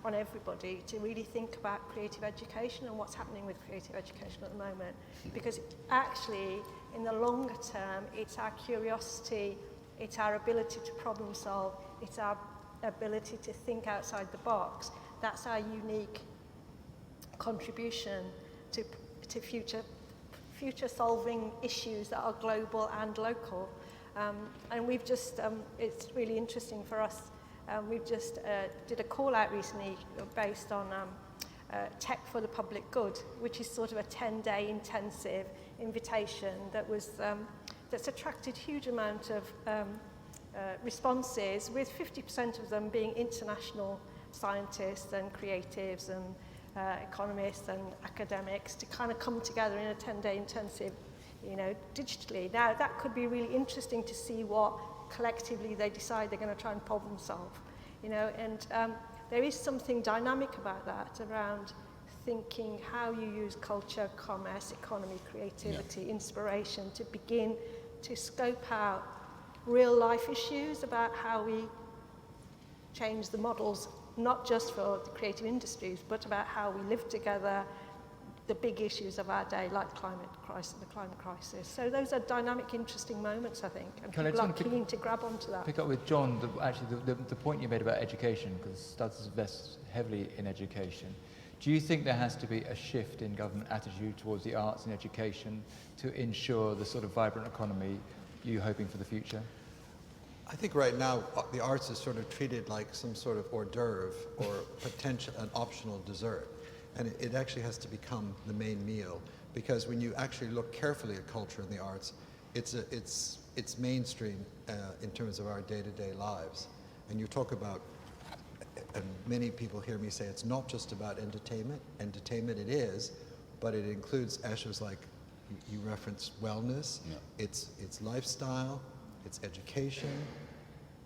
on everybody to really think about creative education and what's happening with creative education at the moment. Because actually, in the longer term, it's our curiosity, it's our ability to problem solve, it's our ability to think outside the box. That's our unique contribution to future solving issues that are global and local. And we've just, it's really interesting for us. We've just did a call out recently based on Tech for the Public Good, which is sort of a 10-day intensive invitation that was that's attracted huge amount of responses, with 50% of them being international scientists and creatives and economists and academics to kind of come together in a 10-day intensive, digitally. Now that could be really interesting to see what collectively they decide they're going to try and problem solve, and there is something dynamic about that around thinking how you use culture, commerce, economy, creativity, inspiration to begin to scope out real life issues about how we change the models, not just for the creative industries, but about how we live together, the big issues of our day, like the climate crisis. So those are dynamic, interesting moments, I think, and people are keen to grab onto that. Pick up with John, the point you made about education, because Studs invests heavily in education. Do you think there has to be a shift in government attitude towards the arts and education to ensure the sort of vibrant economy you're hoping for the future? I think right now the arts is sort of treated like some sort of hors d'oeuvre or an optional dessert. And it actually has to become the main meal, because when you actually look carefully at culture and the arts, it's mainstream in terms of our day-to-day lives. And you talk about, and many people hear me say it's not just about entertainment. Entertainment it is, but it includes issues like you referenced wellness, it's lifestyle, it's education,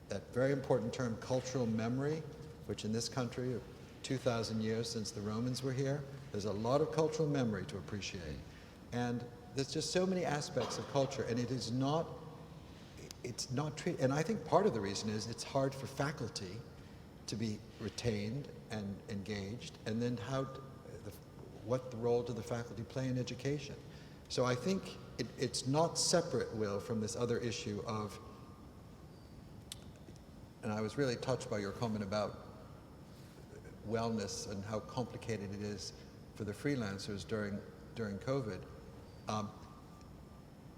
that very important term cultural memory, which in this country 2,000 years since the Romans were here, there's a lot of cultural memory to appreciate. And there's just so many aspects of culture, and it's not treated, and I think part of the reason is it's hard for faculty to be retained and engaged, and then what the role do the faculty play in education? So I think it's not separate, Will, from this other issue of, and I was really touched by your comment about wellness and how complicated it is for the freelancers during COVID.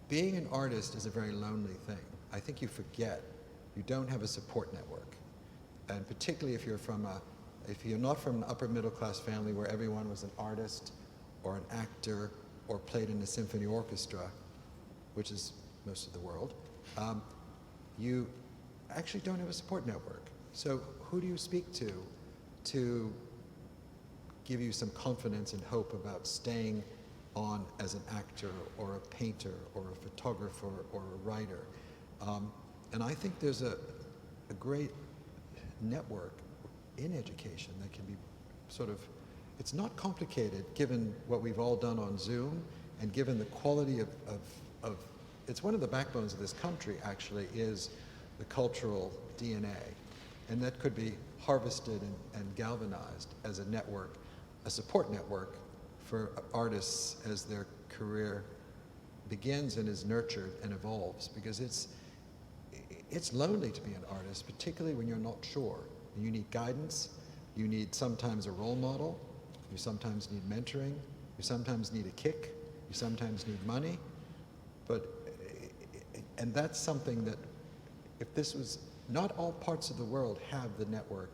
Being an artist is a very lonely thing. I think you forget you don't have a support network. And particularly if you're not from an upper middle class family where everyone was an artist or an actor or played in a symphony orchestra, which is most of the world, you actually don't have a support network. So who do you speak to give you some confidence and hope about staying on as an actor or a painter or a photographer or a writer? And I think there's a great network in education that can be sort of, it's not complicated given what we've all done on Zoom and given the quality of it's one of the backbones of this country actually is the cultural DNA. And that could be harvested and galvanized as a network, a support network for artists as their career begins and is nurtured and evolves, because it's lonely to be an artist, particularly when you're not sure. You need guidance, you need sometimes a role model, you sometimes need mentoring, you sometimes need a kick, you sometimes need money, and that's something that if this was, not all parts of the world have the network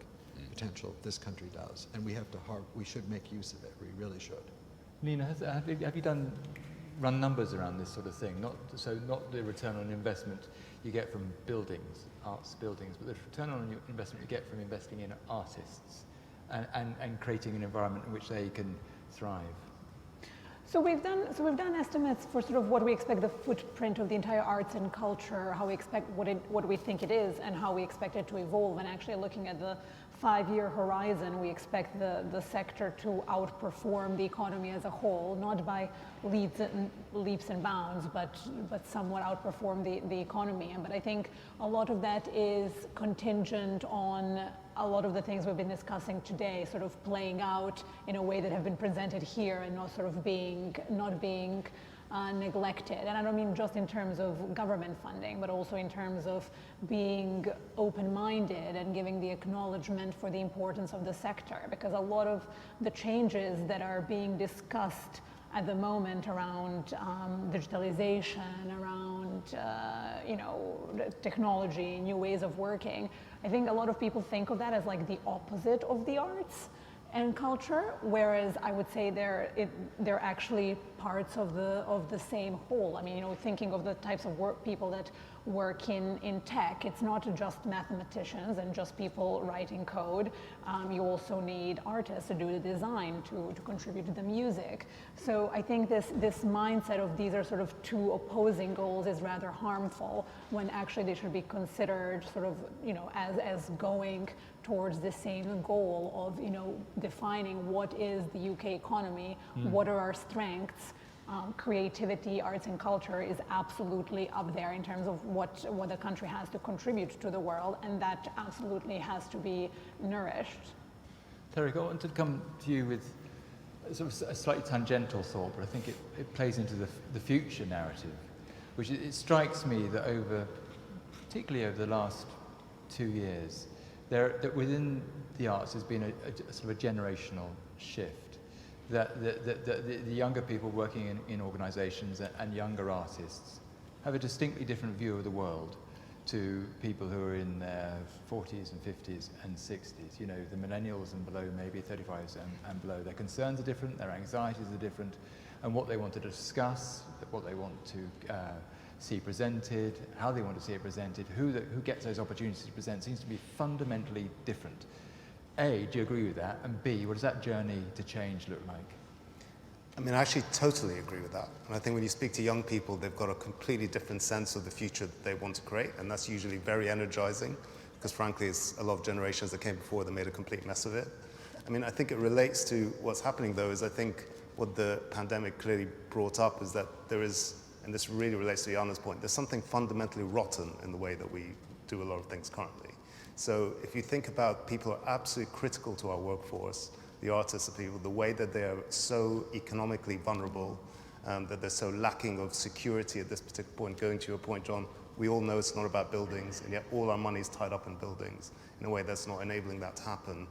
potential this country does, and we should make use of it, we really should. Nina, have you run numbers around this sort of thing? Not the return on investment you get from buildings, arts buildings, but the return on investment you get from investing in artists and creating an environment in which they can thrive. So we've done estimates for sort of what we expect the footprint of the entire arts and culture, how we expect what we think it is, and how we expect it to evolve. And actually, looking at the 5-year horizon, we expect the sector to outperform the economy as a whole, not by leaps and bounds, but somewhat outperform the economy. But I think a lot of that is contingent on a lot of the things we've been discussing today sort of playing out in a way that have been presented here and not sort of being neglected. And I don't mean just in terms of government funding, but also in terms of being open-minded and giving the acknowledgement for the importance of the sector, because a lot of the changes that are being discussed at the moment around digitalization, around technology, new ways of working, I think a lot of people think of that as like the opposite of the arts and culture, whereas I would say they're actually parts of the same whole. I mean, thinking of the types of people that work in tech, it's not just mathematicians and just people writing code. You also need artists to do the design, to contribute to the music. So I think this mindset of these are sort of two opposing goals is rather harmful, when actually they should be considered sort of, as going towards the same goal of, defining what is the UK economy, what are our strengths. Creativity, arts and culture is absolutely up there in terms of what the country has to contribute to the world, and that absolutely has to be nourished. Tarek, I want to come to you with sort of a slightly tangential thought, but I think it plays into the future narrative, which it strikes me that particularly over the last 2 years, that within the arts has been a sort of a generational shift. That the younger people working in organisations and younger artists have a distinctly different view of the world to people who are in their 40s and 50s and 60s. The millennials and below, maybe 35s and below. Their concerns are different, their anxieties are different, and what they want to discuss, what they want to see presented, how they want to see it presented, who gets those opportunities to present seems to be fundamentally different. A, do you agree with that? And B, what does that journey to change look like? I mean, I actually totally agree with that. And I think when you speak to young people, they've got a completely different sense of the future that they want to create. And that's usually very energizing, because frankly, it's a lot of generations that came before that made a complete mess of it. I mean, I think it relates to what's happening, though, is I think what the pandemic clearly brought up is that there is, and this really relates to Jana's point, there's something fundamentally rotten in the way that we do a lot of things currently. So if you think about people who are absolutely critical to our workforce, the artists, the people, the way that they are so economically vulnerable that they're so lacking of security at this particular point. Going to your point, John, we all know it's not about buildings, and yet all our money is tied up in buildings in a way that's not enabling that to happen.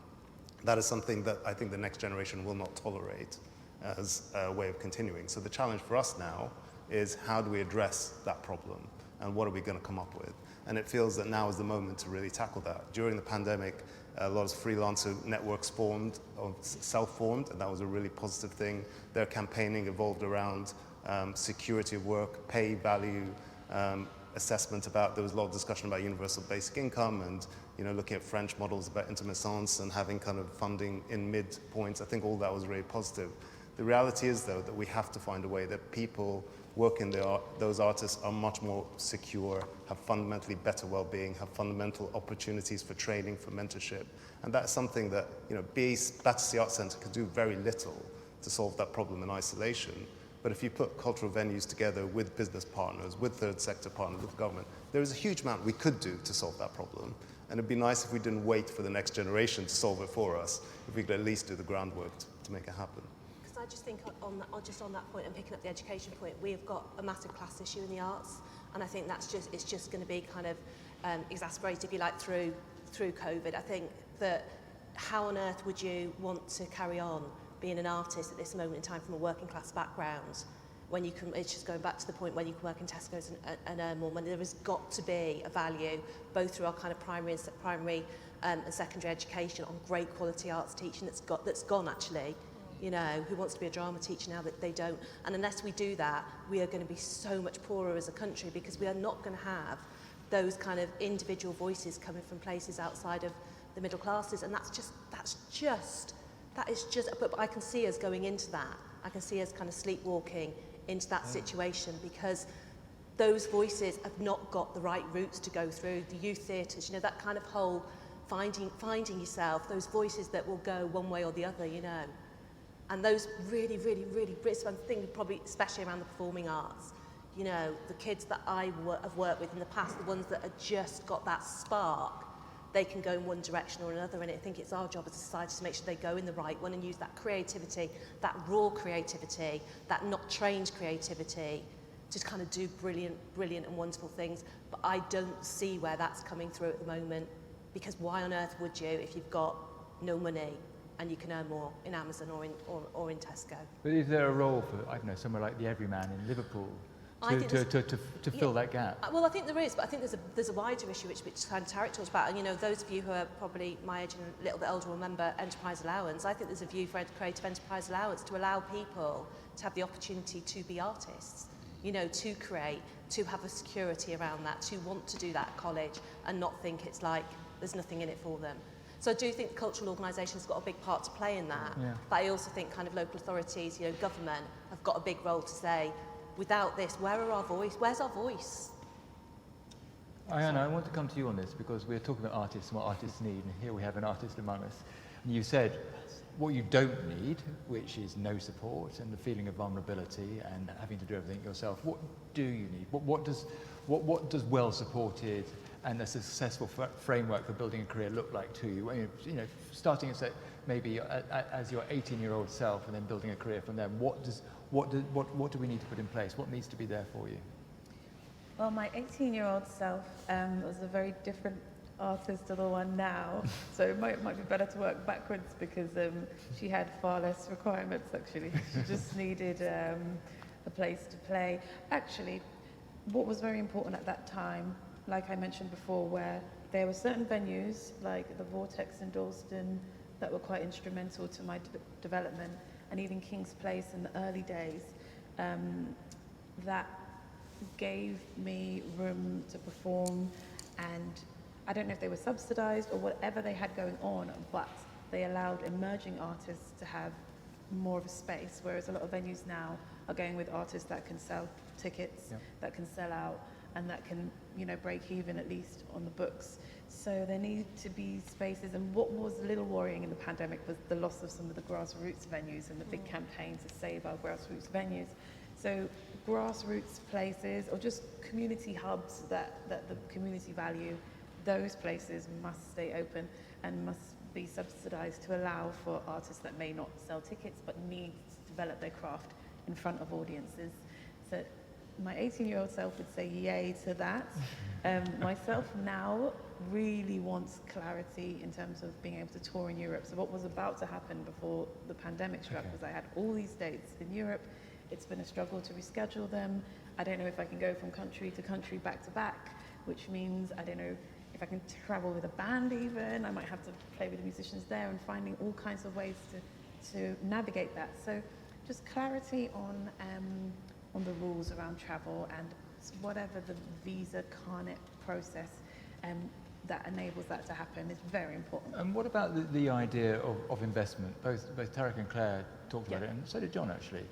That is something that I think the next generation will not tolerate as a way of continuing. So the challenge for us now is how do we address that problem, and what are we going to come up with? And it feels that now is the moment to really tackle that. During the pandemic, a lot of freelancer networks formed, or self-formed, and that was a really positive thing. Their campaigning evolved around security of work, pay value, assessment about, there was a lot of discussion about universal basic income and looking at French models about intermittence and having kind of funding in midpoints. I think all that was really positive. The reality is, though, that we have to find a way that people working there, those artists are much more secure, have fundamentally better well-being, have fundamental opportunities for training, for mentorship. And that's something that, Battersea Art Centre could do very little to solve that problem in isolation. But if you put cultural venues together with business partners, with third sector partners, with government, there is a huge amount we could do to solve that problem. And it'd be nice if we didn't wait for the next generation to solve it for us, if we could at least do the groundwork to make it happen. I just think on that point and picking up the education point, we've got a massive class issue in the arts, and I think it's just going to be kind of exacerbated, if you like, through COVID. I think that how on earth would you want to carry on being an artist at this moment in time from a working class background when you can, it's just going back to the point when you can work in Tesco's and earn more money. There has got to be a value both through our kind of primary and secondary education on great quality arts teaching that's gone actually. Who wants to be a drama teacher now that they don't? And unless we do that, we are going to be so much poorer as a country because we are not going to have those kind of individual voices coming from places outside of the middle classes. And that is just, but I can see us going into that. I can see us kind of sleepwalking into that situation because those voices have not got the right routes to go through. The youth theatres, that kind of whole finding yourself, those voices that will go one way or the other, And those really, really, really British, I'm thinking probably especially around the performing arts, the kids that I have worked with in the past, the ones that have just got that spark, they can go in one direction or another, and I think it's our job as a society to make sure they go in the right one and use that creativity, that raw creativity, that not trained creativity, to kind of do brilliant, brilliant and wonderful things. But I don't see where that's coming through at the moment, because why on earth would you if you've got no money and you can earn more in Amazon or in Tesco? But is there a role for, somewhere like the Everyman in Liverpool to fill that gap? Well, I think there is, but I think there's a wider issue which kind of Tarek talked about. And those of you who are probably my age and a little bit older will remember enterprise allowance. I think there's a view for creative enterprise allowance to allow people to have the opportunity to be artists, to create, to have a security around that, to want to do that at college and not think it's like there's nothing in it for them. So I do think cultural organisations have got a big part to play in that. Yeah. But I also think kind of local authorities, government have got a big role to say, without this, where's our voice? Ayana, I want to come to you on this because we're talking about artists and what artists need, and here we have an artist among us. And you said what you don't need, which is no support and the feeling of vulnerability and having to do everything yourself. What do you need? What does well-supported and a successful framework for building a career look like to you? Starting at maybe as your 18-year-old self and then building a career from there. What do we need to put in place? What needs to be there for you? Well, my 18-year-old self was a very different artist to the one now, so it might be better to work backwards because she had far less requirements actually. She just needed a place to play. Actually, what was very important at that time, like I mentioned before, where there were certain venues like the Vortex in Dalston that were quite instrumental to my development, and even King's Place in the early days, that gave me room to perform. And I don't know if they were subsidised or whatever they had going on, but they allowed emerging artists to have more of a space, whereas a lot of venues now are going with artists that can sell tickets, that can sell out, and that can, break even at least on the books. So there need to be spaces, and what was a little worrying in the pandemic was the loss of some of the grassroots venues and the big campaigns to save our grassroots venues. So grassroots places, or just community hubs that the community value, those places must stay open and must be subsidised to allow for artists that may not sell tickets but need to develop their craft in front of audiences. So my 18-year-old self would say yay to that. Myself now really wants clarity in terms of being able to tour in Europe. So what was about to happen before the pandemic struck was I had all these dates in Europe. It's been a struggle to reschedule them. I don't know if I can go from country to country back to back, which means I don't know if I can travel with a band even. I might have to play with the musicians there, and finding all kinds of ways to navigate that. So just clarity on the rules around travel and whatever the visa carnet process that enables that to happen is very important. And what about the idea of investment? Both Tarek and Claire talked about it, and so did John actually.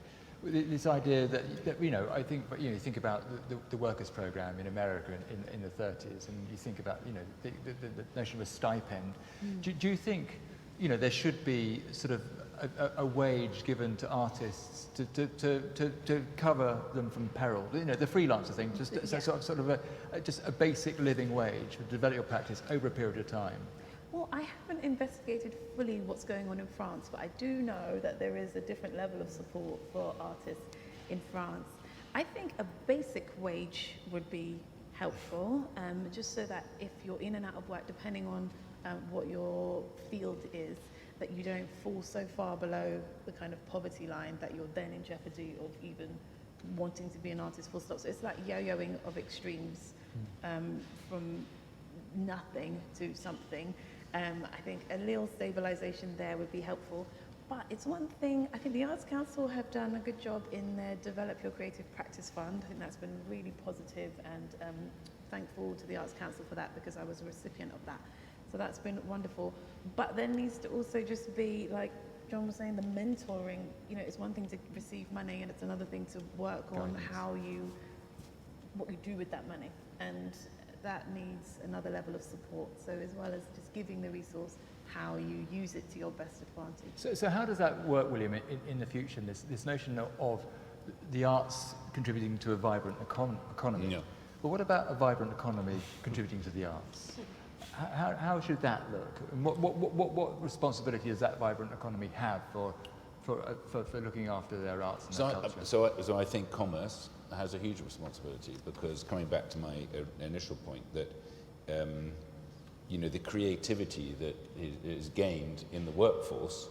This idea that you know, I think, you know, you think about the workers' program in America in the 30s, and you think about, you know, the notion of a stipend. Do you think, you know, there should be sort of a wage given to artists to cover them from peril? You know, the freelancer thing, just sort of just a basic living wage to develop your practice over a period of time. Well, I haven't investigated fully what's going on in France, but I do know that there is a different level of support for artists in France. I think a basic wage would be helpful, just so that if you're in and out of work, depending on what your field is, that you don't fall so far below the kind of poverty line that you're then in jeopardy of even wanting to be an artist full stop. So it's like yo-yoing of extremes, from nothing to something. I think a little stabilization there would be helpful. But it's one thing, I think the Arts Council have done a good job in their Develop Your Creative Practice Fund. I think that's been really positive, and thankful to the Arts Council for that, because I was a recipient of that. So that's been wonderful. But there needs to also just be, like John was saying, the mentoring. You know, it's one thing to receive money, and it's another thing to work on what you do with that money. And that needs another level of support. So as well as just giving the resource, how you use it to your best advantage. So how does that work, William, in the future, this notion of the arts contributing to a vibrant economy? Yeah. But what about a vibrant economy contributing to the arts? How should that look? And what responsibility does that vibrant economy have for looking after their arts and their culture? So I think commerce has a huge responsibility, because coming back to my initial point that you know, the creativity that is gained in the workforce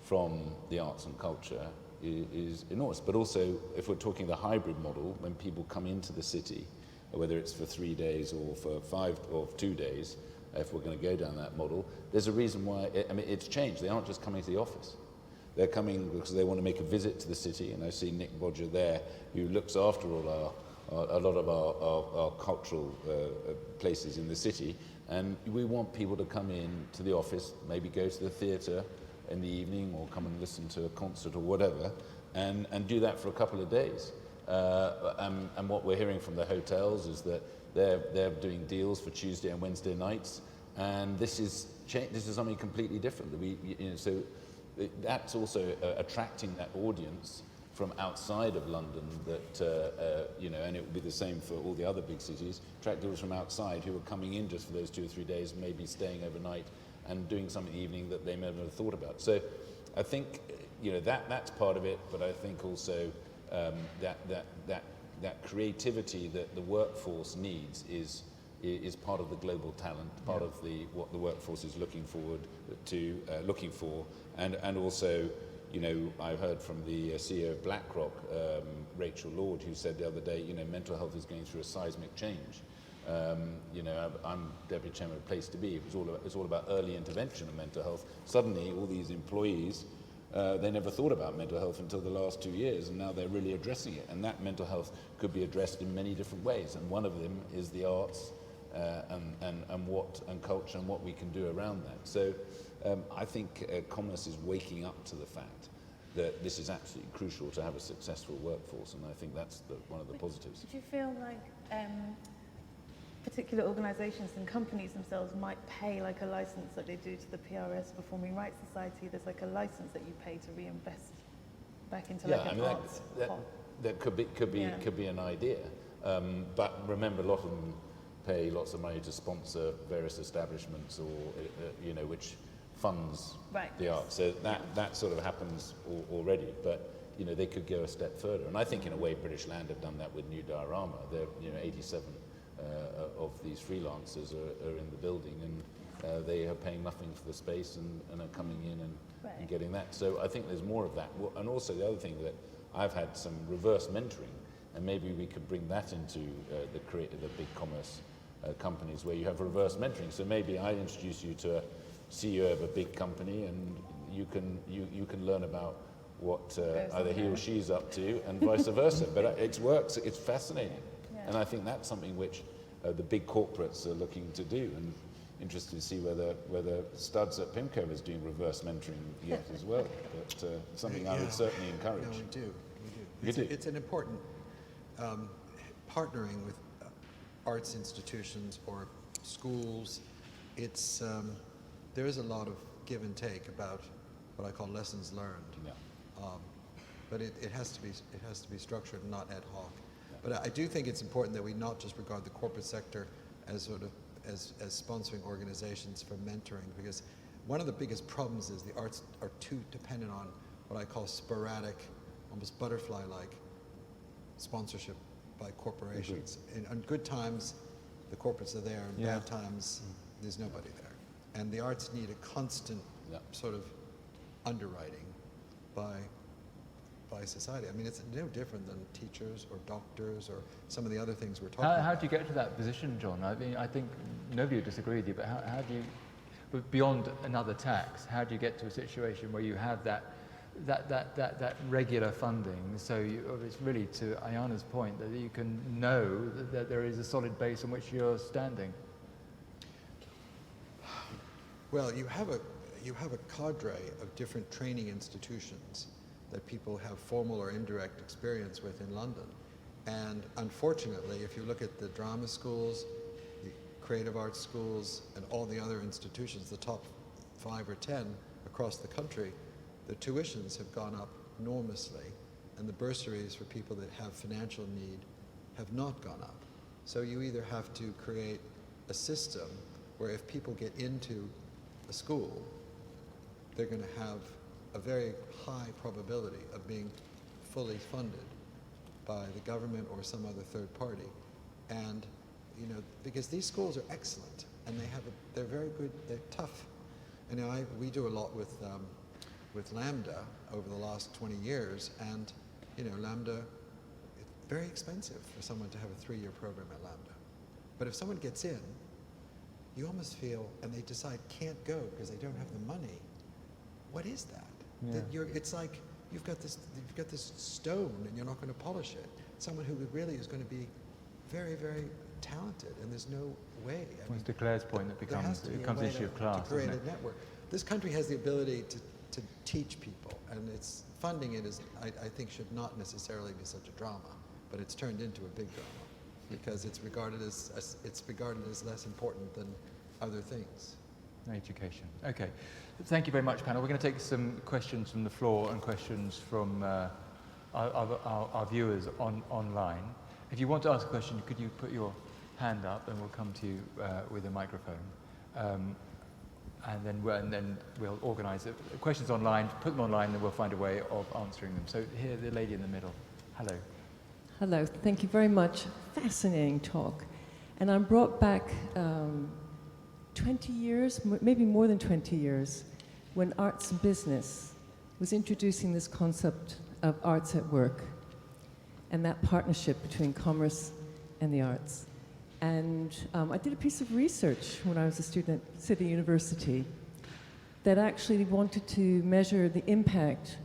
from the arts and culture is enormous. But also, if we're talking the hybrid model, when people come into the city, whether it's for 3 days or for 5 or 2 days, if we're going to go down that model, there's a reason why. I mean, it's changed. They aren't just coming to the office. They're coming because they want to make a visit to the city, and I see Nick Bodger there, who looks after a lot of our cultural places in the city, and we want people to come in to the office, maybe go to the theatre in the evening, or come and listen to a concert or whatever, and do that for a couple of days. And what we're hearing from the hotels is that they're doing deals for Tuesday and Wednesday nights, and this is something completely different. So that's also attracting that audience from outside of London, that you know, and it will be the same for all the other big cities. Attract people from outside who are coming in just for those 2 or 3 days, maybe staying overnight and doing something in the evening that they never thought about. So I think, you know, that's part of it, but I think also that creativity that the workforce needs is part of the global talent, part of what the workforce is looking for, and also, you know, I heard from the CEO of BlackRock, Rachel Lord, who said the other day, you know, mental health is going through a seismic change. You know, I'm Deputy Chairman of Place to Be. It's all about early intervention of mental health. Suddenly, all these employees, they never thought about mental health until the last 2 years, and now they're really addressing it. And that mental health could be addressed in many different ways, and one of them is the arts and culture and what we can do around that. So I think commerce is waking up to the fact that this is absolutely crucial to have a successful workforce, and I think that's one of the positives. Do you feel like particular organisations and companies themselves might pay like a licence like they do to the PRS Performing Rights Society? There's like a licence that you pay to reinvest back into arts. That could be an idea, but remember, a lot of them pay lots of money to sponsor various establishments, or you know, which funds the arts. So that sort of happens already. But they could go a step further. And I think in a way British Land have done that with New Diorama. They're, 87 of these freelancers are in the building, and they are paying nothing for the space and are coming in and getting that. So I think there's more of that. And also the other thing that I've had some reverse mentoring, and maybe we could bring that into the big commerce companies where you have reverse mentoring. So maybe I introduce you to a CEO of a big company, and you can learn about what either he or she's up to, and vice versa. But it works. It's fascinating, and I think that's something which the big corporates are looking to do. And interested to see whether Studs at PIMCO is doing reverse mentoring yet as well. But something I would certainly encourage. No, we do. It's an important partnering with arts institutions or schools. It's there is a lot of give and take about what I call lessons learned. Yeah. But it has to be structured, not ad hoc. Yeah. But I do think it's important that we not just regard the corporate sector as sort of as sponsoring organizations for mentoring, because one of the biggest problems is the arts are too dependent on what I call sporadic, almost butterfly-like sponsorship by corporations. On good times, the corporates are there, and bad times, there's nobody there. And the arts need a constant sort of underwriting by society. I mean, it's no different than teachers or doctors or some of the other things we're talking about. How do you get to that position, John? I mean, I think nobody would disagree with you, but how do you, beyond another tax, how do you get to a situation where you have that regular funding? So it's really, to Ayana's point, that you can know that there is a solid base on which you're standing. Well, you have a cadre of different training institutions that people have formal or indirect experience with in London. And unfortunately, if you look at the drama schools, the creative arts schools, and all the other institutions, the top 5 or 10 across the country, the tuitions have gone up enormously, and the bursaries for people that have financial need have not gone up. So you either have to create a system where if people get into a school, they're going to have a very high probability of being fully funded by the government or some other third party. And, because these schools are excellent, and they're very good, they're tough. And we do a lot with Lambda over the last 20 years, and, Lambda, it's very expensive for someone to have a 3-year program at Lambda. But if someone gets in, you almost feel, and they decide can't go because they don't have the money, what is that? Yeah. It's like you've got this stone and you're not going to polish it. Someone who really is going to be very, very talented, and there's no way. It's to Claire's point that becomes an issue of class. To create a network. This country has the ability to teach people, and it's funding it is, I think, should not necessarily be such a drama, but it's turned into a big drama because it's regarded as less important than other things. Education. Okay. Thank you very much, panel. We're going to take some questions from the floor and questions from our viewers online. If you want to ask a question, could you put your hand up, and we'll come to you with a microphone. And then we'll organise it. Questions online, put them online, and we'll find a way of answering them. So here, the lady in the middle. Hello. Hello. Thank you very much. Fascinating talk. And I'm brought back 20 years, maybe more than 20 years, when Arts and Business was introducing this concept of arts at work and that partnership between commerce and the arts. And I did a piece of research when I was a student at City University that actually wanted to measure the impact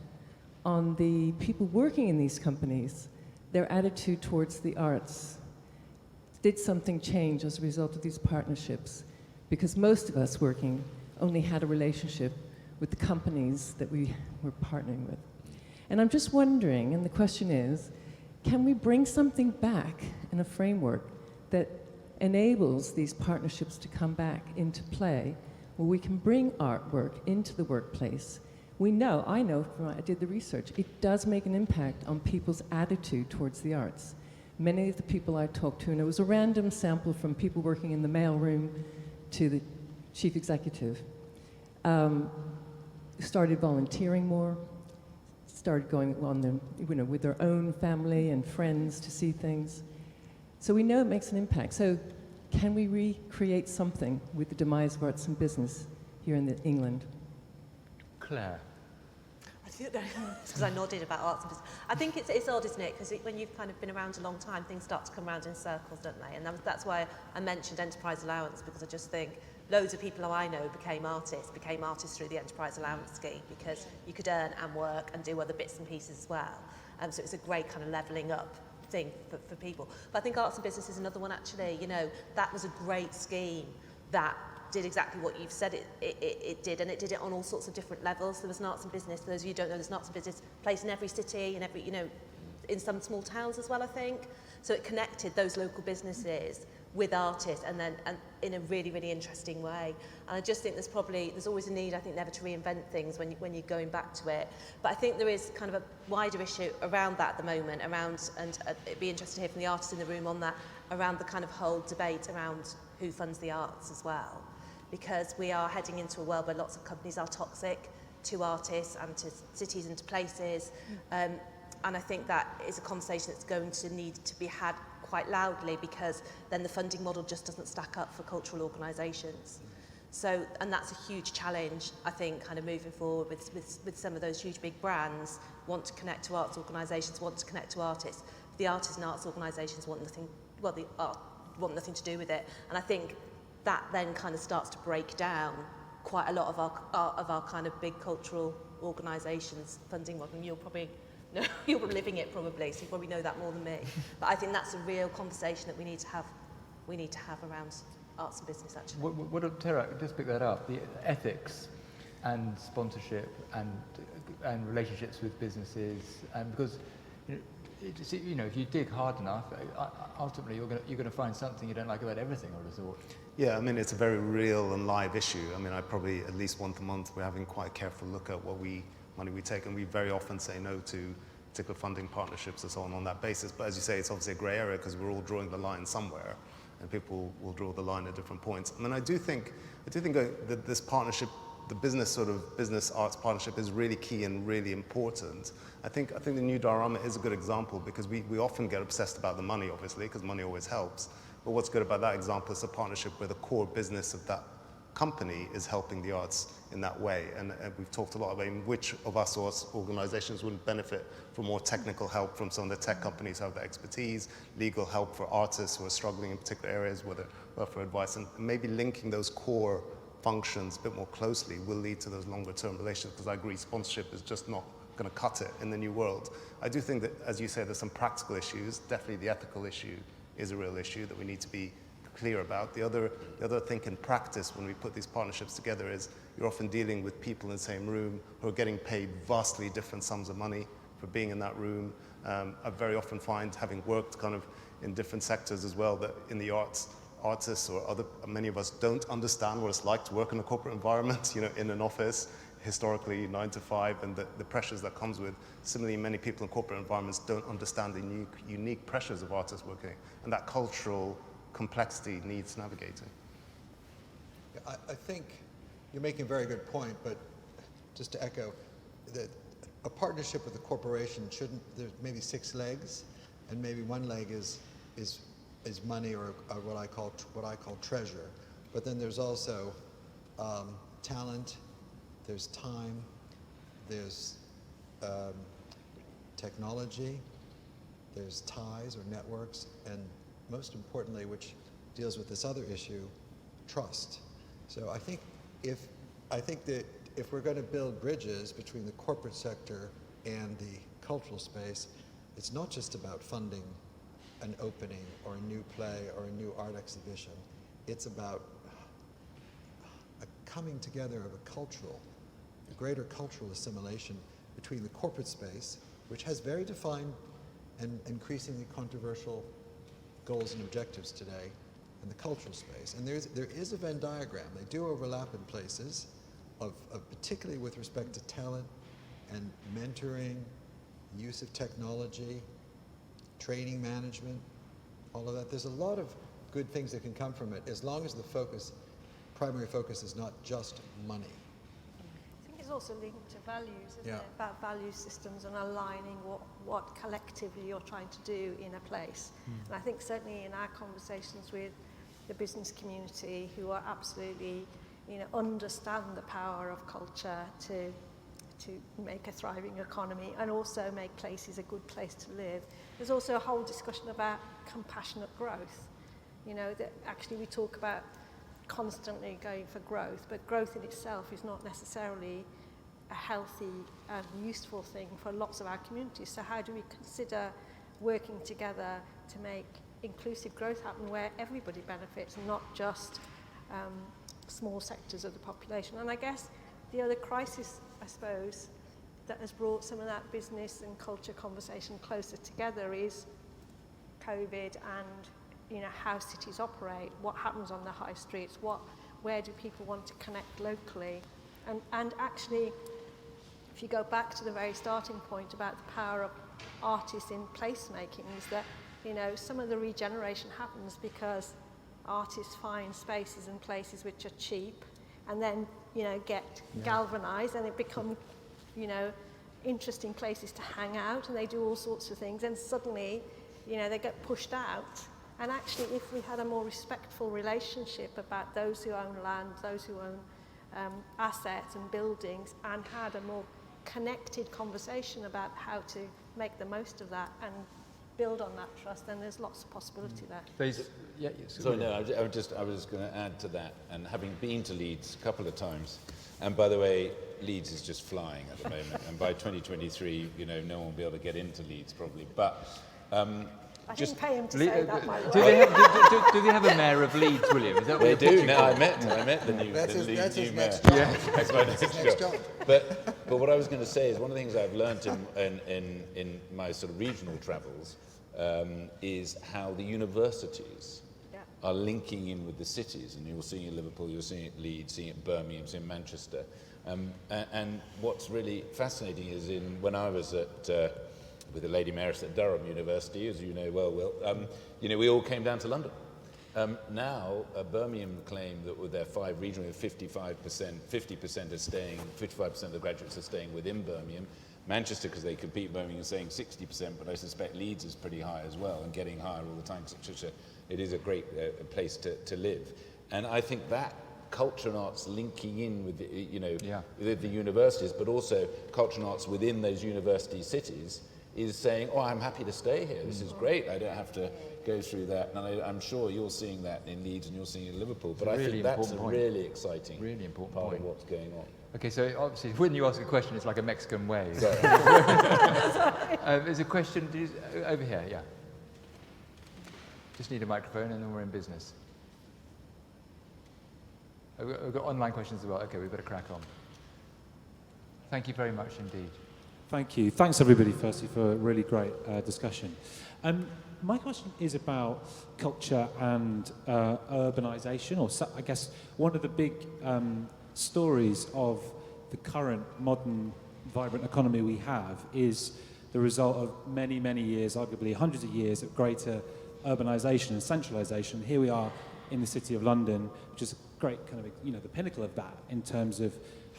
on the people working in these companies, their attitude towards the arts. Did something change as a result of these partnerships? Because most of us working only had a relationship with the companies that we were partnering with. And I'm just wondering, and the question is, can we bring something back in a framework that enables these partnerships to come back into play, where we can bring artwork into the workplace? I know from I did the research, it does make an impact on people's attitude towards the arts. Many of the people I talked to, and it was a random sample from people working in the mailroom to the chief executive, started volunteering more, started going on them, with their own family and friends to see things. So we know it makes an impact. So can we recreate something with the demise of arts and business here in England? Claire. Because I nodded about arts and business. I think it's odd, isn't it? Because when you've kind of been around a long time, things start to come around in circles, don't they? And that's why I mentioned enterprise allowance, because I just think loads of people who I know became artists through the enterprise allowance scheme, because you could earn and work and do other bits and pieces as well. So it's a great kind of levelling up thing for people. But I think arts and business is another one, actually. That was a great scheme that did exactly what you've said it did, and it did it on all sorts of different levels. There was an arts and business, for those of you who don't know, there's an arts and business place in every city, and every, in some small towns as well, I think. So it connected those local businesses with artists, and in a really, really interesting way. And I just think there's always a need, I think, never to reinvent things when you're going back to it. But I think there is kind of a wider issue around that at the moment, and it'd be interesting to hear from the artists in the room on that, around the kind of whole debate around who funds the arts as well. Because we are heading into a world where lots of companies are toxic to artists and to cities and to places. And I think that is a conversation that's going to need to be had quite loudly, because then the funding model just doesn't stack up for cultural organisations. So, and that's a huge challenge, I think, kind of moving forward with some of those huge big brands want to connect to arts organisations, want to connect to artists. The artists and arts organisations want nothing to do with it. And I think that then kind of starts to break down quite a lot of our kind of big cultural organisations funding model. And you're probably living it probably, so you probably know that more than me. But I think that's a real conversation that we need to have around arts and business, actually. What Tarek, just pick that up, the ethics and sponsorship and relationships with businesses, and because if you dig hard enough, ultimately you're going to find something you don't like about everything, I would have thought. Yeah, I mean, it's a very real and live issue. I mean, I probably at least once a month we're having quite a careful look at what money we take, and we very often say no to particular funding partnerships and so on that basis. But as you say, it's obviously a grey area because we're all drawing the line somewhere, and people will draw the line at different points. I mean, I do think that this partnership, the business arts partnership, is really key and really important. I think the new diorama is a good example, because we often get obsessed about the money, obviously, because money always helps. But what's good about that example is a partnership where the core business of that company is helping the arts in that way. And we've talked a lot about which of us organizations would benefit from more technical help from some of the tech companies who have the expertise, legal help for artists who are struggling in particular areas, whether for advice, and maybe linking those core functions a bit more closely will lead to those longer term relations, because I agree sponsorship is just not going to cut it in the new world. I do think that, as you say, there's some practical issues. Definitely the ethical issue is a real issue that we need to be clear about. The other thing in practice when we put these partnerships together is you're often dealing with people in the same room who are getting paid vastly different sums of money for being in that room. I very often find, having worked kind of in different sectors as well, that in the arts, artists or many of us don't understand what it's like to work in a corporate environment, in an office, historically 9 to 5, and the pressures that comes with. Similarly, many people in corporate environments don't understand the unique pressures of artists working, and that cultural complexity needs navigating. I think you're making a very good point, but just to echo, that a partnership with a corporation there's maybe 6 legs, and maybe one leg is money, or what I call treasure. But then there's also talent, there's time, there's technology, there's ties or networks, and most importantly, which deals with this other issue, trust. So I think that if we're going to build bridges between the corporate sector and the cultural space, it's not just about funding an opening or a new play or a new art exhibition. It's about a coming together of a greater cultural assimilation between the corporate space, which has very defined and increasingly controversial goals and objectives today, and the cultural space. And there is a Venn diagram. They do overlap in places, of particularly with respect to talent and mentoring, use of technology, training management, all of that. There's a lot of good things that can come from it, as long as the primary focus is not just money. I think it's is also linked to values, isn't Yeah. it? About value systems and aligning what collectively you're trying to do in a place. And I think certainly in our conversations with the business community, who are absolutely, understand the power of culture to make a thriving economy and also make places a good place to live. There's also a whole discussion about compassionate growth. That actually we talk about constantly going for growth, but growth in itself is not necessarily a healthy and useful thing for lots of our communities. So how do we consider working together to make inclusive growth happen where everybody benefits and not just small sectors of the population? And I guess the other crisis, I suppose, that has brought some of that business and culture conversation closer together is COVID and how cities operate, what happens on the high streets, where do people want to connect locally. And actually, if you go back to the very starting point about the power of artists in placemaking, is that some of the regeneration happens because artists find spaces and places which are cheap and then get galvanized and it become interesting places to hang out, and they do all sorts of things, and suddenly they get pushed out. And actually, if we had a more respectful relationship about those who own land, those who own assets and buildings, and had a more connected conversation about how to make the most of that and build on that trust, then there's lots of possibility there. Sorry, no, I was just going to add to that, and having been to Leeds a couple of times, and by the way, Leeds is just flying at the moment, and by 2023, no one will be able to get into Leeds probably, but I didn't pay him to say that, by the Do way. they have a mayor of Leeds, William? Is that what They do. No, I met the new That's his mayor. next job. That's my That's next his next job. job. But what I was going to say is one of the things I've learned in my sort of regional travels is how the universities are linking in with the cities, and you're seeing it in Liverpool, you're seeing it in Leeds, seeing it in Birmingham, seeing it in Manchester, and what's really fascinating is when I was with the Lady Mayoress at Durham University, as you know well, Will, we all came down to London. Now, Birmingham claim that with their 5 regional, 50% are staying, 55% of the graduates are staying within Birmingham. Manchester, because they compete, Birmingham is saying 60%, but I suspect Leeds is pretty high as well, and getting higher all the time. It is a great place to live. And I think that culture and arts linking in with with the universities, but also culture and arts within those university cities, is saying, I'm happy to stay here. This is great. I don't have to go through that. And I'm sure you're seeing that in Leeds and you're seeing it in Liverpool. But I think that's a really exciting part of what's going on. Okay, so obviously when you ask a question, it's like a Mexican way. There's a question over here, yeah. Just need a microphone and then we're in business. We've got online questions as well. Okay, we better crack on. Thank you very much indeed. Thank you. Thanks, everybody, firstly, for a really great discussion. My question is about culture and urbanisation, or I guess one of the big stories of the current modern, vibrant economy we have is the result of many, many years, arguably hundreds of years, of greater urbanisation and centralisation. Here we are in the City of London, which is a great kind of, the pinnacle of that in terms of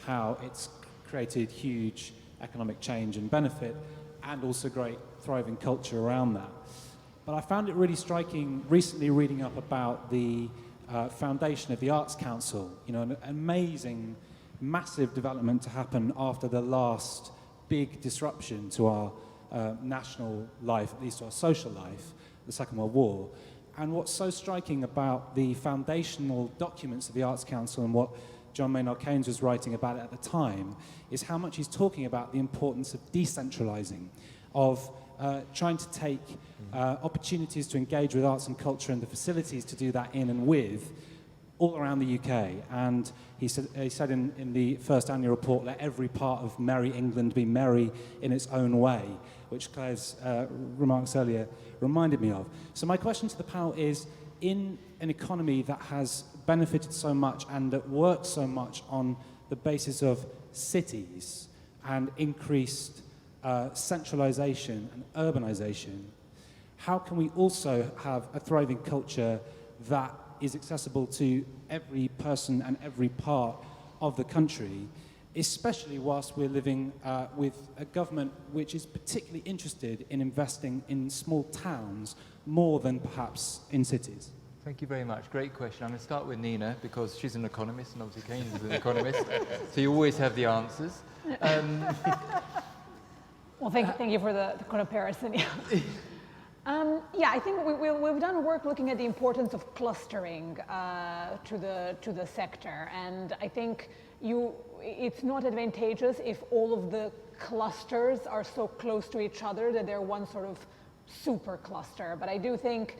how it's created huge economic change and benefit, and also great thriving culture around that. But I found it really striking recently reading up about the foundation of the Arts Council, an amazing, massive development to happen after the last big disruption to our national life, at least to our social life, the Second World War. And what's so striking about the foundational documents of the Arts Council and what John Maynard Keynes was writing about it at the time is how much he's talking about the importance of decentralizing, of trying to take opportunities to engage with arts and culture and the facilities to do that in and with all around the UK. And he said in the first annual report, let every part of merry England be merry in its own way, which Claire's remarks earlier reminded me of. So my question to the panel is, in an economy that has benefited so much and that works so much on the basis of cities and increased centralization and urbanization, how can we also have a thriving culture that is accessible to every person and every part of the country? especially whilst we're living with a government which is particularly interested in investing in small towns more than perhaps in cities? Thank you very much. Great question. I'm going to start with Nina because she's an economist and obviously Keynes is an economist, so you always have the answers. Well, thank you for the comparison. Yeah, I think we've done work looking at the importance of clustering to the sector, and I think it's not advantageous if all of the clusters are so close to each other that they're one sort of super cluster. But I do think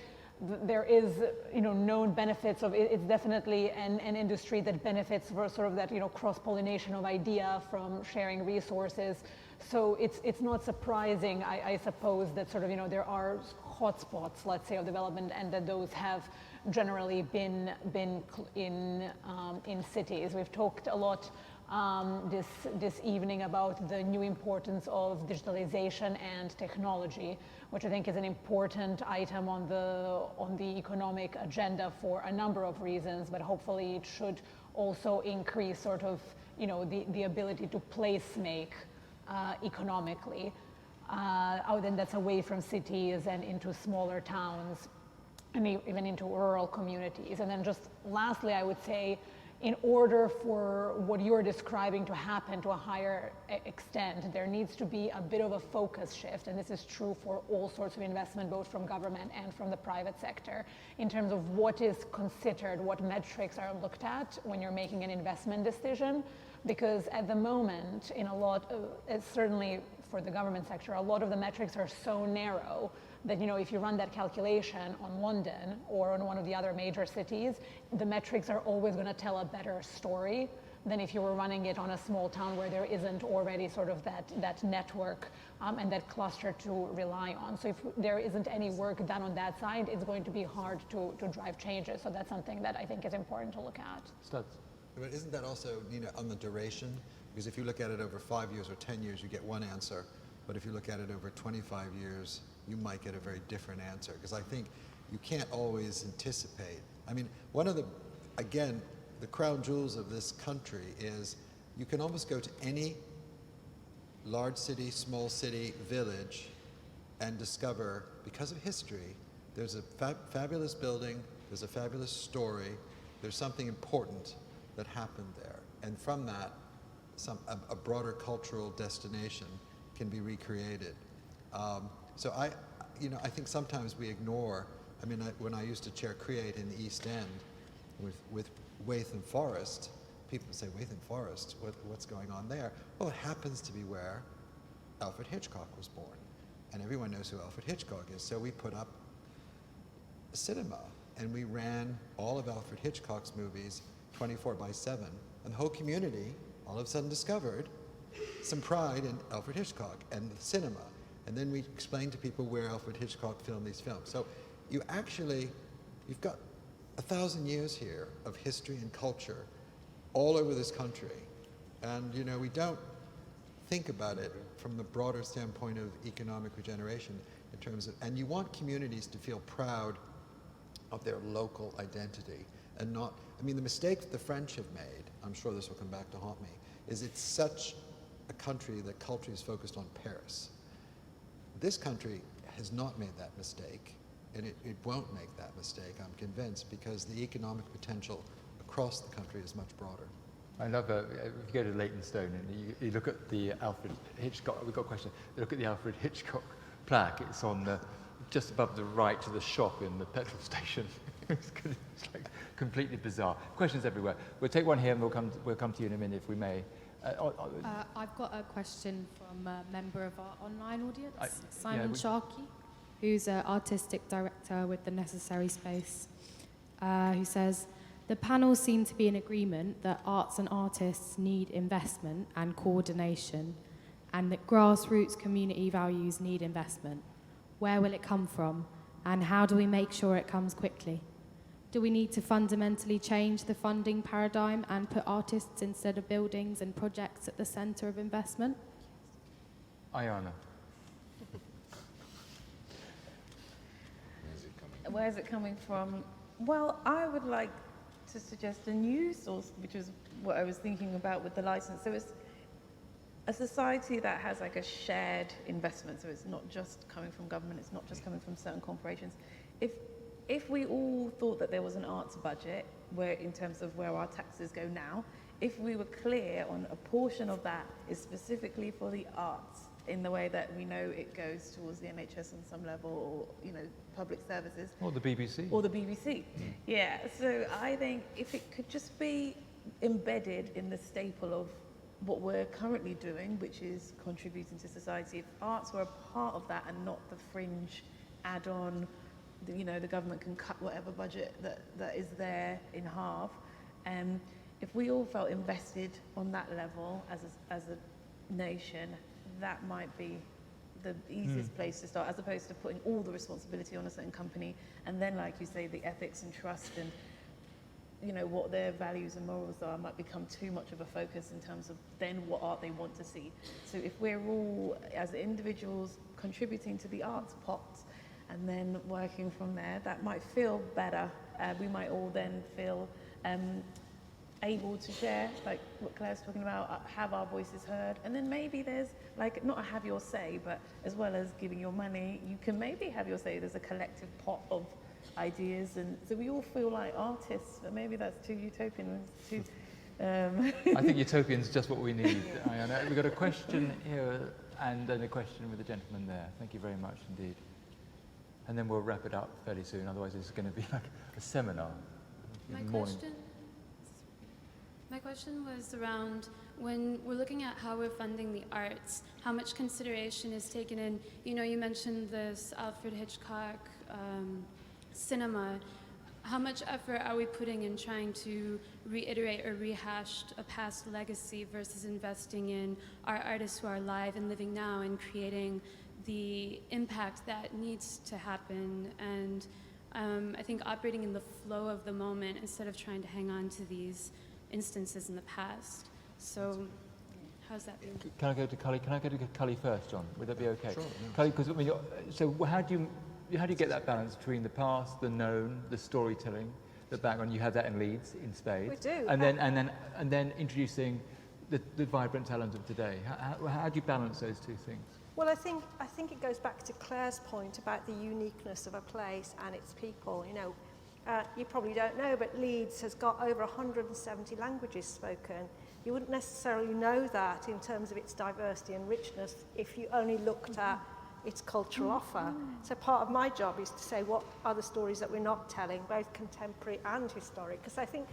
there is, known benefits of it. It's definitely an industry that benefits from sort of that, cross-pollination of idea from sharing resources. So it's not surprising, I suppose, that sort of, there are hotspots, let's say, of development, and that those have generally been in cities. We've talked a lot this evening about the new importance of digitalization and technology, which I think is an important item on the economic agenda for a number of reasons, but hopefully it should also increase sort of, the ability to place make economically, then that's away from cities and into smaller towns and even into rural communities. And then just lastly, I would say, in order for what you're describing to happen to a higher extent, there needs to be a bit of a focus shift, and this is true for all sorts of investment, both from government and from the private sector, in terms of what is considered, what metrics are looked at when you're making an investment decision. Because at the moment, in a lot of, certainly for the government sector, a lot of the metrics are so narrow that, if you run that calculation on London or on one of the other major cities, the metrics are always going to tell a better story than if you were running it on a small town where there isn't already sort of that network and that cluster to rely on. So if there isn't any work done on that side, it's going to be hard to drive changes. So that's something that I think is important to look at. Studs. But isn't that also, on the duration? Because if you look at it over 5 years or 10 years, you get one answer. But if you look at it over 25 years, you might get a very different answer. Because I think you can't always anticipate. I mean, one of the crown jewels of this country is you can almost go to any large city, small city, village, and discover, because of history, there's a fabulous building, there's a fabulous story, there's something important that happened there. And from that, a broader cultural destination can be recreated. So I think sometimes we ignore, when I used to chair Create in the East End with Watham Forest, people say, Watham Forest, what's going on there? Well, it happens to be where Alfred Hitchcock was born. And everyone knows who Alfred Hitchcock is. So we put up a cinema and we ran all of Alfred Hitchcock's movies 24/7. And the whole community all of a sudden discovered some pride in Alfred Hitchcock and the cinema. And then we explained to people where Alfred Hitchcock filmed these films. So you've got 1,000 years here of history and culture all over this country. And, we don't think about it from the broader standpoint of economic regeneration in terms of, and you want communities to feel proud of their local identity and not, the mistake that the French have made, I'm sure this will come back to haunt me, is it's such a country that culture is focused on Paris. This country has not made that mistake, and it won't make that mistake, I'm convinced, because the economic potential across the country is much broader. I love if you go to Leytonstone and you look at the Alfred Hitchcock, we've got a question, look at the Alfred Hitchcock plaque, it's on just above the right to the shop in the petrol station. It's like completely bizarre. Questions everywhere. We'll take one here and we'll come to you in a minute if we may. I've got a question from a member of our online audience, Simon yeah, Sharkey, who's an artistic director with The Necessary Space, who says, the panel seem to be in agreement that arts and artists need investment and coordination, and that grassroots community values need investment. Where will it come from, and how do we make sure it comes quickly? Do we need to fundamentally change the funding paradigm and put artists instead of buildings and projects at the centre of investment? Ayana. Where is it coming from? Well, I would like to suggest a new source, which is what I was thinking about with the license. So it's a society that has like a shared investment, so it's not just coming from government, it's not just coming from certain corporations. If we all thought that there was an arts budget, where in terms of where our taxes go now, if we were clear on a portion of that is specifically for the arts, in the way that we know it goes towards the NHS on some level, or, you know, public services. Or the BBC. Or the BBC, yeah. So I think if it could just be embedded in the staple of what we're currently doing, which is contributing to society, if arts were a part of that and not the fringe add-on, you know, the government can cut whatever budget that is there in half. If we all felt invested on that level as a nation, that might be the easiest place to start, as opposed to putting all the responsibility on a certain company, and then, like you say, the ethics and trust and, you know, what their values and morals are might become too much of a focus in terms of then what art they want to see. So if we're all, as individuals, contributing to the arts pot and then working from there, that might feel better. We might all then feel able to share, like what Claire's talking about, have our voices heard, and then maybe there's like not a have your say, but as well as giving your money, you can maybe have your say. There's a collective pot of ideas, and so we all feel like artists, but maybe that's too utopian. Too, I think utopian's just what we need. We've got a question here and then a question with the gentleman there. Thank you very much indeed. And then we'll wrap it up fairly soon, otherwise it's going to be like a seminar. My question was around when we're looking at how we're funding the arts, how much consideration is taken in, you know, you mentioned this Alfred Hitchcock cinema. How much effort are we putting in trying to reiterate or rehash a past legacy versus investing in our artists who are alive and living now and creating the impact that needs to happen, and I think operating in the flow of the moment instead of trying to hang on to these instances in the past. So how's that been? Can I go to Kully? Can I go to Kully first, John? Would that be okay? Sure. Kully, because I mean, so how do you get that balance between the past, the known, the storytelling, the background? You have that in LEEDS in spades. We do. And then introducing the vibrant talent of today. How do you balance those two things? Well, I think it goes back to Claire's point about the uniqueness of a place and its people. You know, you probably don't know, but LEEDS has got over 170 languages spoken. You wouldn't necessarily know that in terms of its diversity and richness if you only looked at its cultural offer. So part of my job is to say what are the stories that we're not telling, both contemporary and historic, because I think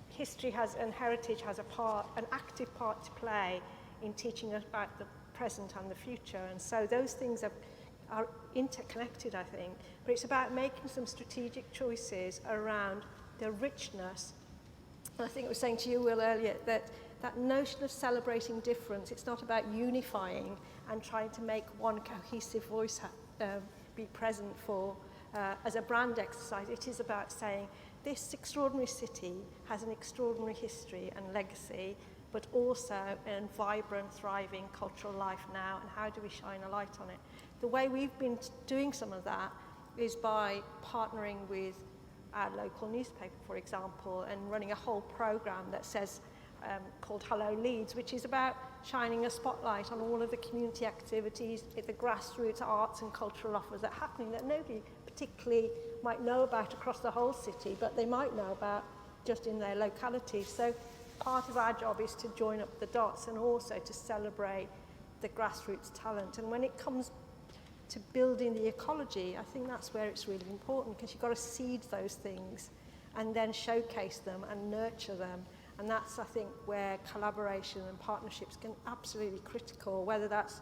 history has and heritage has an active part to play in teaching us about the present and the future, and so those things are interconnected, I think, but it's about making some strategic choices around the richness. And I think I was saying to you, Will, earlier, that notion of celebrating difference, it's not about unifying and trying to make one cohesive voice be present for as a brand exercise. It is about saying this extraordinary city has an extraordinary history and legacy, but also a vibrant, thriving cultural life now, and how do we shine a light on it? The way we've been doing some of that is by partnering with our local newspaper, for example, and running a whole program that says, called Hello LEEDS, which is about shining a spotlight on all of the community activities, the grassroots arts and cultural offers that are happening that nobody particularly might know about across the whole city, but they might know about just in their locality. So part of our job is to join up the dots and also to celebrate the grassroots talent. And when it comes to building the ecology, I think that's where it's really important, because you've got to seed those things and then showcase them and nurture them. And that's, I think, where collaboration and partnerships can absolutely critical, whether that's,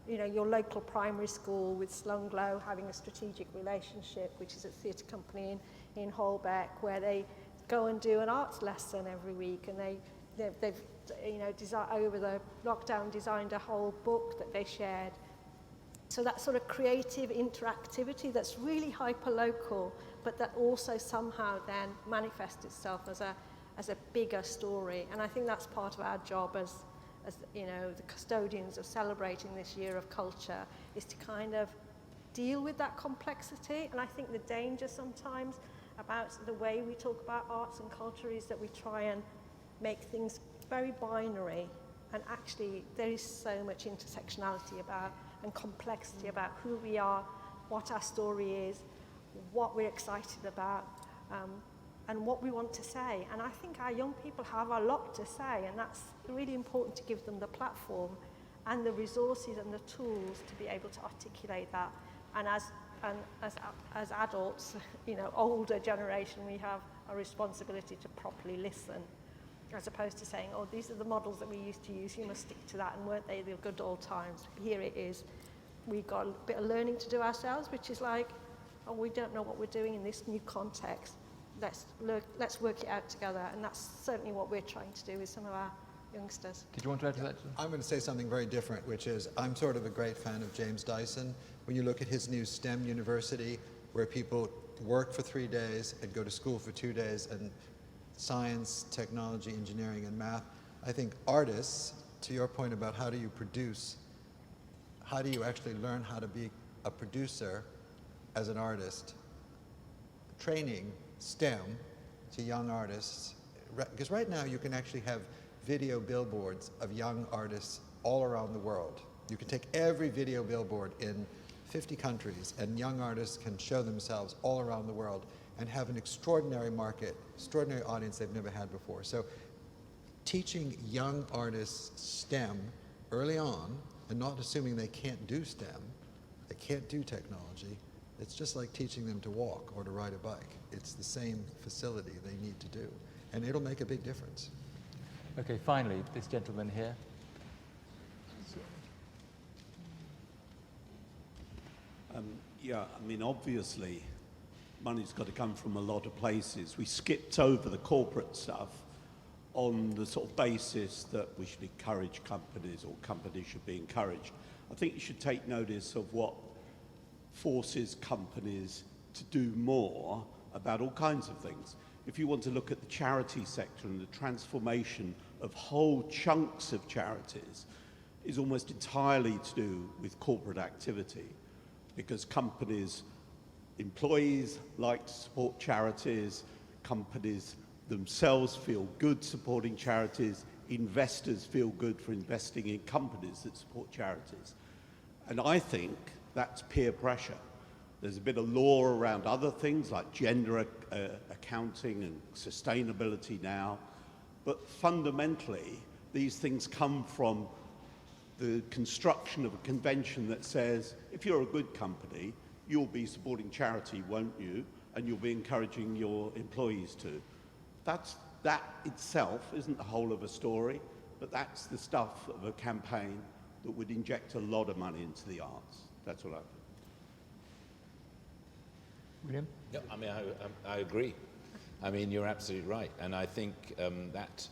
you know, your local primary school with Slunglow having a strategic relationship, which is a theatre company in Holbeck, where they go and do an arts lesson every week, and they've you know, over the lockdown designed a whole book that they shared. So that sort of creative interactivity that's really hyper-local, but that also somehow then manifests itself as a bigger story. And I think that's part of our job as you know, the custodians of celebrating this year of culture, is to kind of deal with that complexity. And I think the danger sometimes about the way we talk about arts and culture is that we try and make things very binary, and actually there is so much intersectionality about and complexity about who we are, what our story is, what we're excited about, and what we want to say. And I think our young people have a lot to say, and that's really important to give them the platform and the resources and the tools to be able to articulate that. And as adults, you know, older generation, we have a responsibility to properly listen, as opposed to saying, oh, these are the models that we used to use, you must stick to that, and weren't they the good old times? Here it is. We've got a bit of learning to do ourselves, which is like, oh, we don't know what we're doing in this new context. Let's work it out together, and that's certainly what we're trying to do with some of our youngsters. Did you want to add to that? I'm going to say something very different, which is I'm sort of a great fan of James Dyson. When you look at his new STEM university, where people work for 3 days and go to school for 2 days, and science, technology, engineering, and math, I think artists, to your point about how do you produce, how do you actually learn how to be a producer as an artist, training STEM to young artists, because right now you can actually have video billboards of young artists all around the world. You can take every video billboard in 50 countries, and young artists can show themselves all around the world and have an extraordinary market, extraordinary audience they've never had before. So teaching young artists STEM early on, and not assuming they can't do STEM, they can't do technology, it's just like teaching them to walk or to ride a bike. It's the same facility they need to do, and it'll make a big difference. Okay, finally, this gentleman here. Yeah, I mean, obviously, money's got to come from a lot of places. We skipped over the corporate stuff on the sort of basis that we should encourage companies, or companies should be encouraged. I think you should take notice of what forces companies to do more about all kinds of things. If you want to look at the charity sector and the transformation of whole chunks of charities, is almost entirely to do with corporate activity, because companies, employees like to support charities, companies themselves feel good supporting charities, investors feel good for investing in companies that support charities. And I think that's peer pressure. There's a bit of law around other things like gender accounting and sustainability now, but fundamentally these things come from the construction of a convention that says if you're a good company, you'll be supporting charity, won't you? And you'll be encouraging your employees to. That itself isn't the whole of a story, but that's the stuff of a campaign that would inject a lot of money into the arts. That's what I think. William? Yeah, I mean, I agree. I mean, you're absolutely right. And I think that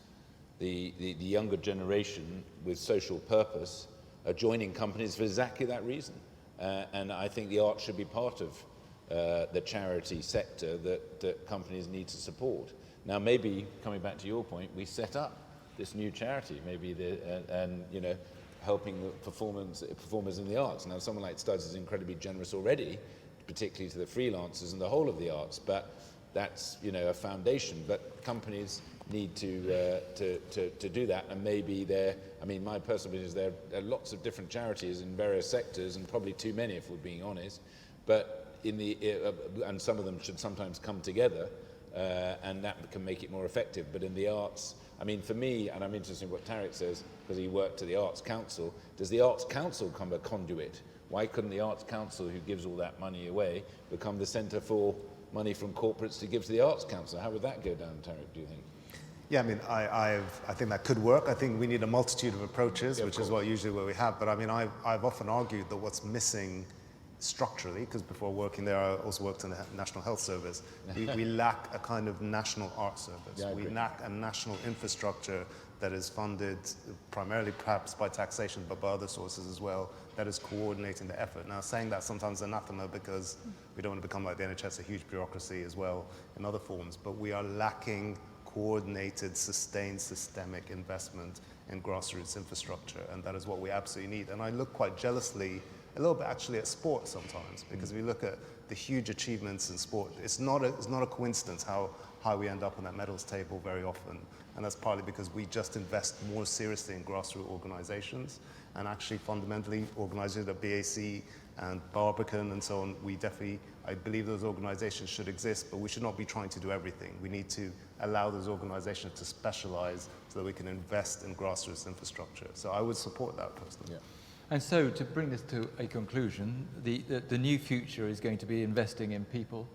the younger generation with social purpose are joining companies for exactly that reason. And I think the arts should be part of the charity sector that companies need to support. Now, maybe, coming back to your point, we set up this new charity, maybe, and you know, helping the performers in the arts. Now, someone like Studs is incredibly generous already, particularly to the freelancers and the whole of the arts, but that's, you know, a foundation. But companies need to do that, and maybe I mean, my personal opinion is there are lots of different charities in various sectors, and probably too many if we're being honest, but and some of them should sometimes come together, and that can make it more effective. But in the arts, I mean, for me, and I'm interested in what Tarek says, because he worked at the Arts Council, does the Arts Council become a conduit? Why couldn't the Arts Council, who gives all that money away, become the centre for money from corporates to give to the Arts Council? How would that go down, Tarek, do you think? Yeah, I mean, I think that could work. I think we need a multitude of approaches, yeah, which is what we have. But I mean, I've often argued that what's missing structurally, because before working there, I also worked in the National Health Service, we lack a kind of national art service. Yeah, we lack a national infrastructure that is funded primarily perhaps by taxation, but by other sources as well, that is coordinating the effort. Now, saying that sometimes anathema, because we don't want to become like the NHS, a huge bureaucracy as well in other forms, but we are lacking coordinated, sustained, systemic investment in grassroots infrastructure, and that is what we absolutely need. And I look quite jealously a little bit actually at sport sometimes, because if you look at the huge achievements in sport, it's not a coincidence how high we end up on that medals table very often. And that's partly because we just invest more seriously in grassroots organizations, and actually fundamentally organizations at BAC and Barbican and so on, I believe those organizations should exist, but we should not be trying to do everything. We need to allow those organizations to specialize so that we can invest in grassroots infrastructure. So I would support that personally. Yeah. And so to bring this to a conclusion, the new future is going to be investing in people,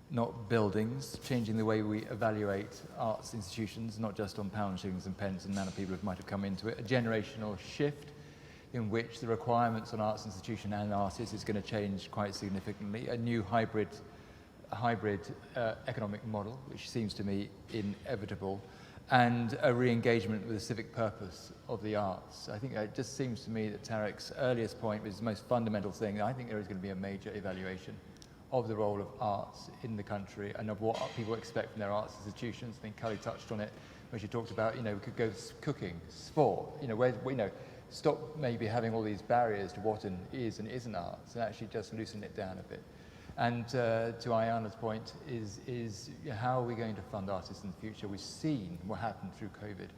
not buildings, changing the way we evaluate arts institutions, not just on pounds, shillings and pence and the amount of people who might have come into it, a generational shift in which the requirements on arts institution and artists is going to change quite significantly, a new hybrid economic model, which seems to me inevitable, and a re-engagement with the civic purpose of the arts. I think it just seems to me that Tarek's earliest point was the most fundamental thing. I think there is going to be a major evaluation of the role of arts in the country and of what people expect from their arts institutions. I think Kully touched on it when she talked about, we could go cooking, sport, stop maybe having all these barriers to what is and isn't arts, and actually just loosen it down a bit. And to Ayana's point is how are we going to fund artists in the future? We've seen what happened through COVID.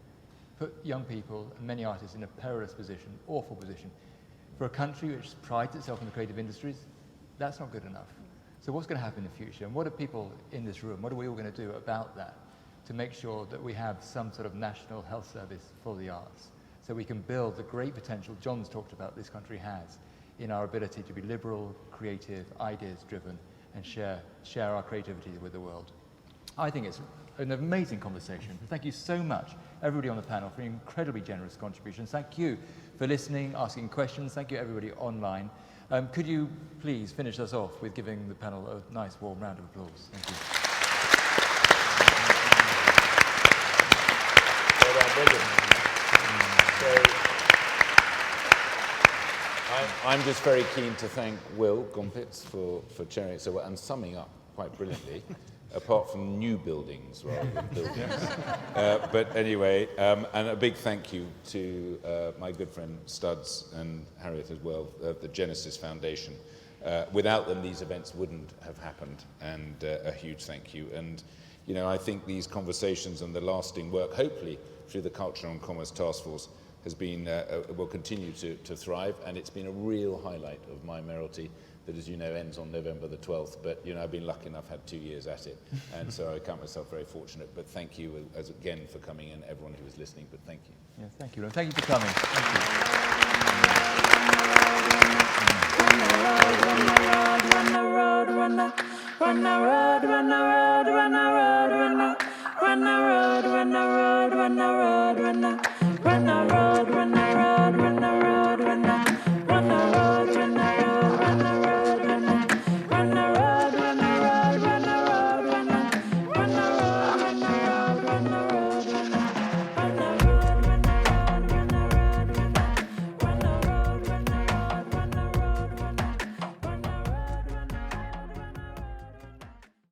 Put young people and many artists in a perilous position, awful position. For a country which prides itself on the creative industries, that's not good enough. So what's going to happen in the future? And what are people in this room, what are we all going to do about that to make sure that we have some sort of national health service for the arts, so we can build the great potential John's talked about this country has in our ability to be liberal, creative, ideas-driven, and share our creativity with the world. I think it's an amazing conversation. Thank you so much, everybody on the panel, for incredibly generous contributions. Thank you for listening, asking questions. Thank you, everybody online. Could you please finish us off with giving the panel a nice warm round of applause? Thank you. Well done, William. I'm just very keen to thank Will Gompertz for chairing it so well and summing up quite brilliantly, apart from new buildings rather than buildings. But anyway, and a big thank you to my good friend Studs and Harriet as well, the Genesis Foundation. Without them, these events wouldn't have happened, and a huge thank you. And I think these conversations and the lasting work, hopefully through the Culture and Commerce Task Force, has been, will continue to thrive, and it's been a real highlight of my mayoralty that, as you know, ends on November the 12th, but I've been lucky enough, had 2 years at it, and so I count myself very fortunate, but thank you again for coming, and everyone who was listening, but thank you. Yeah, thank you. Thank you for coming. Thank you. Run the road, run the road, run the road, run the road, run the road, run the road.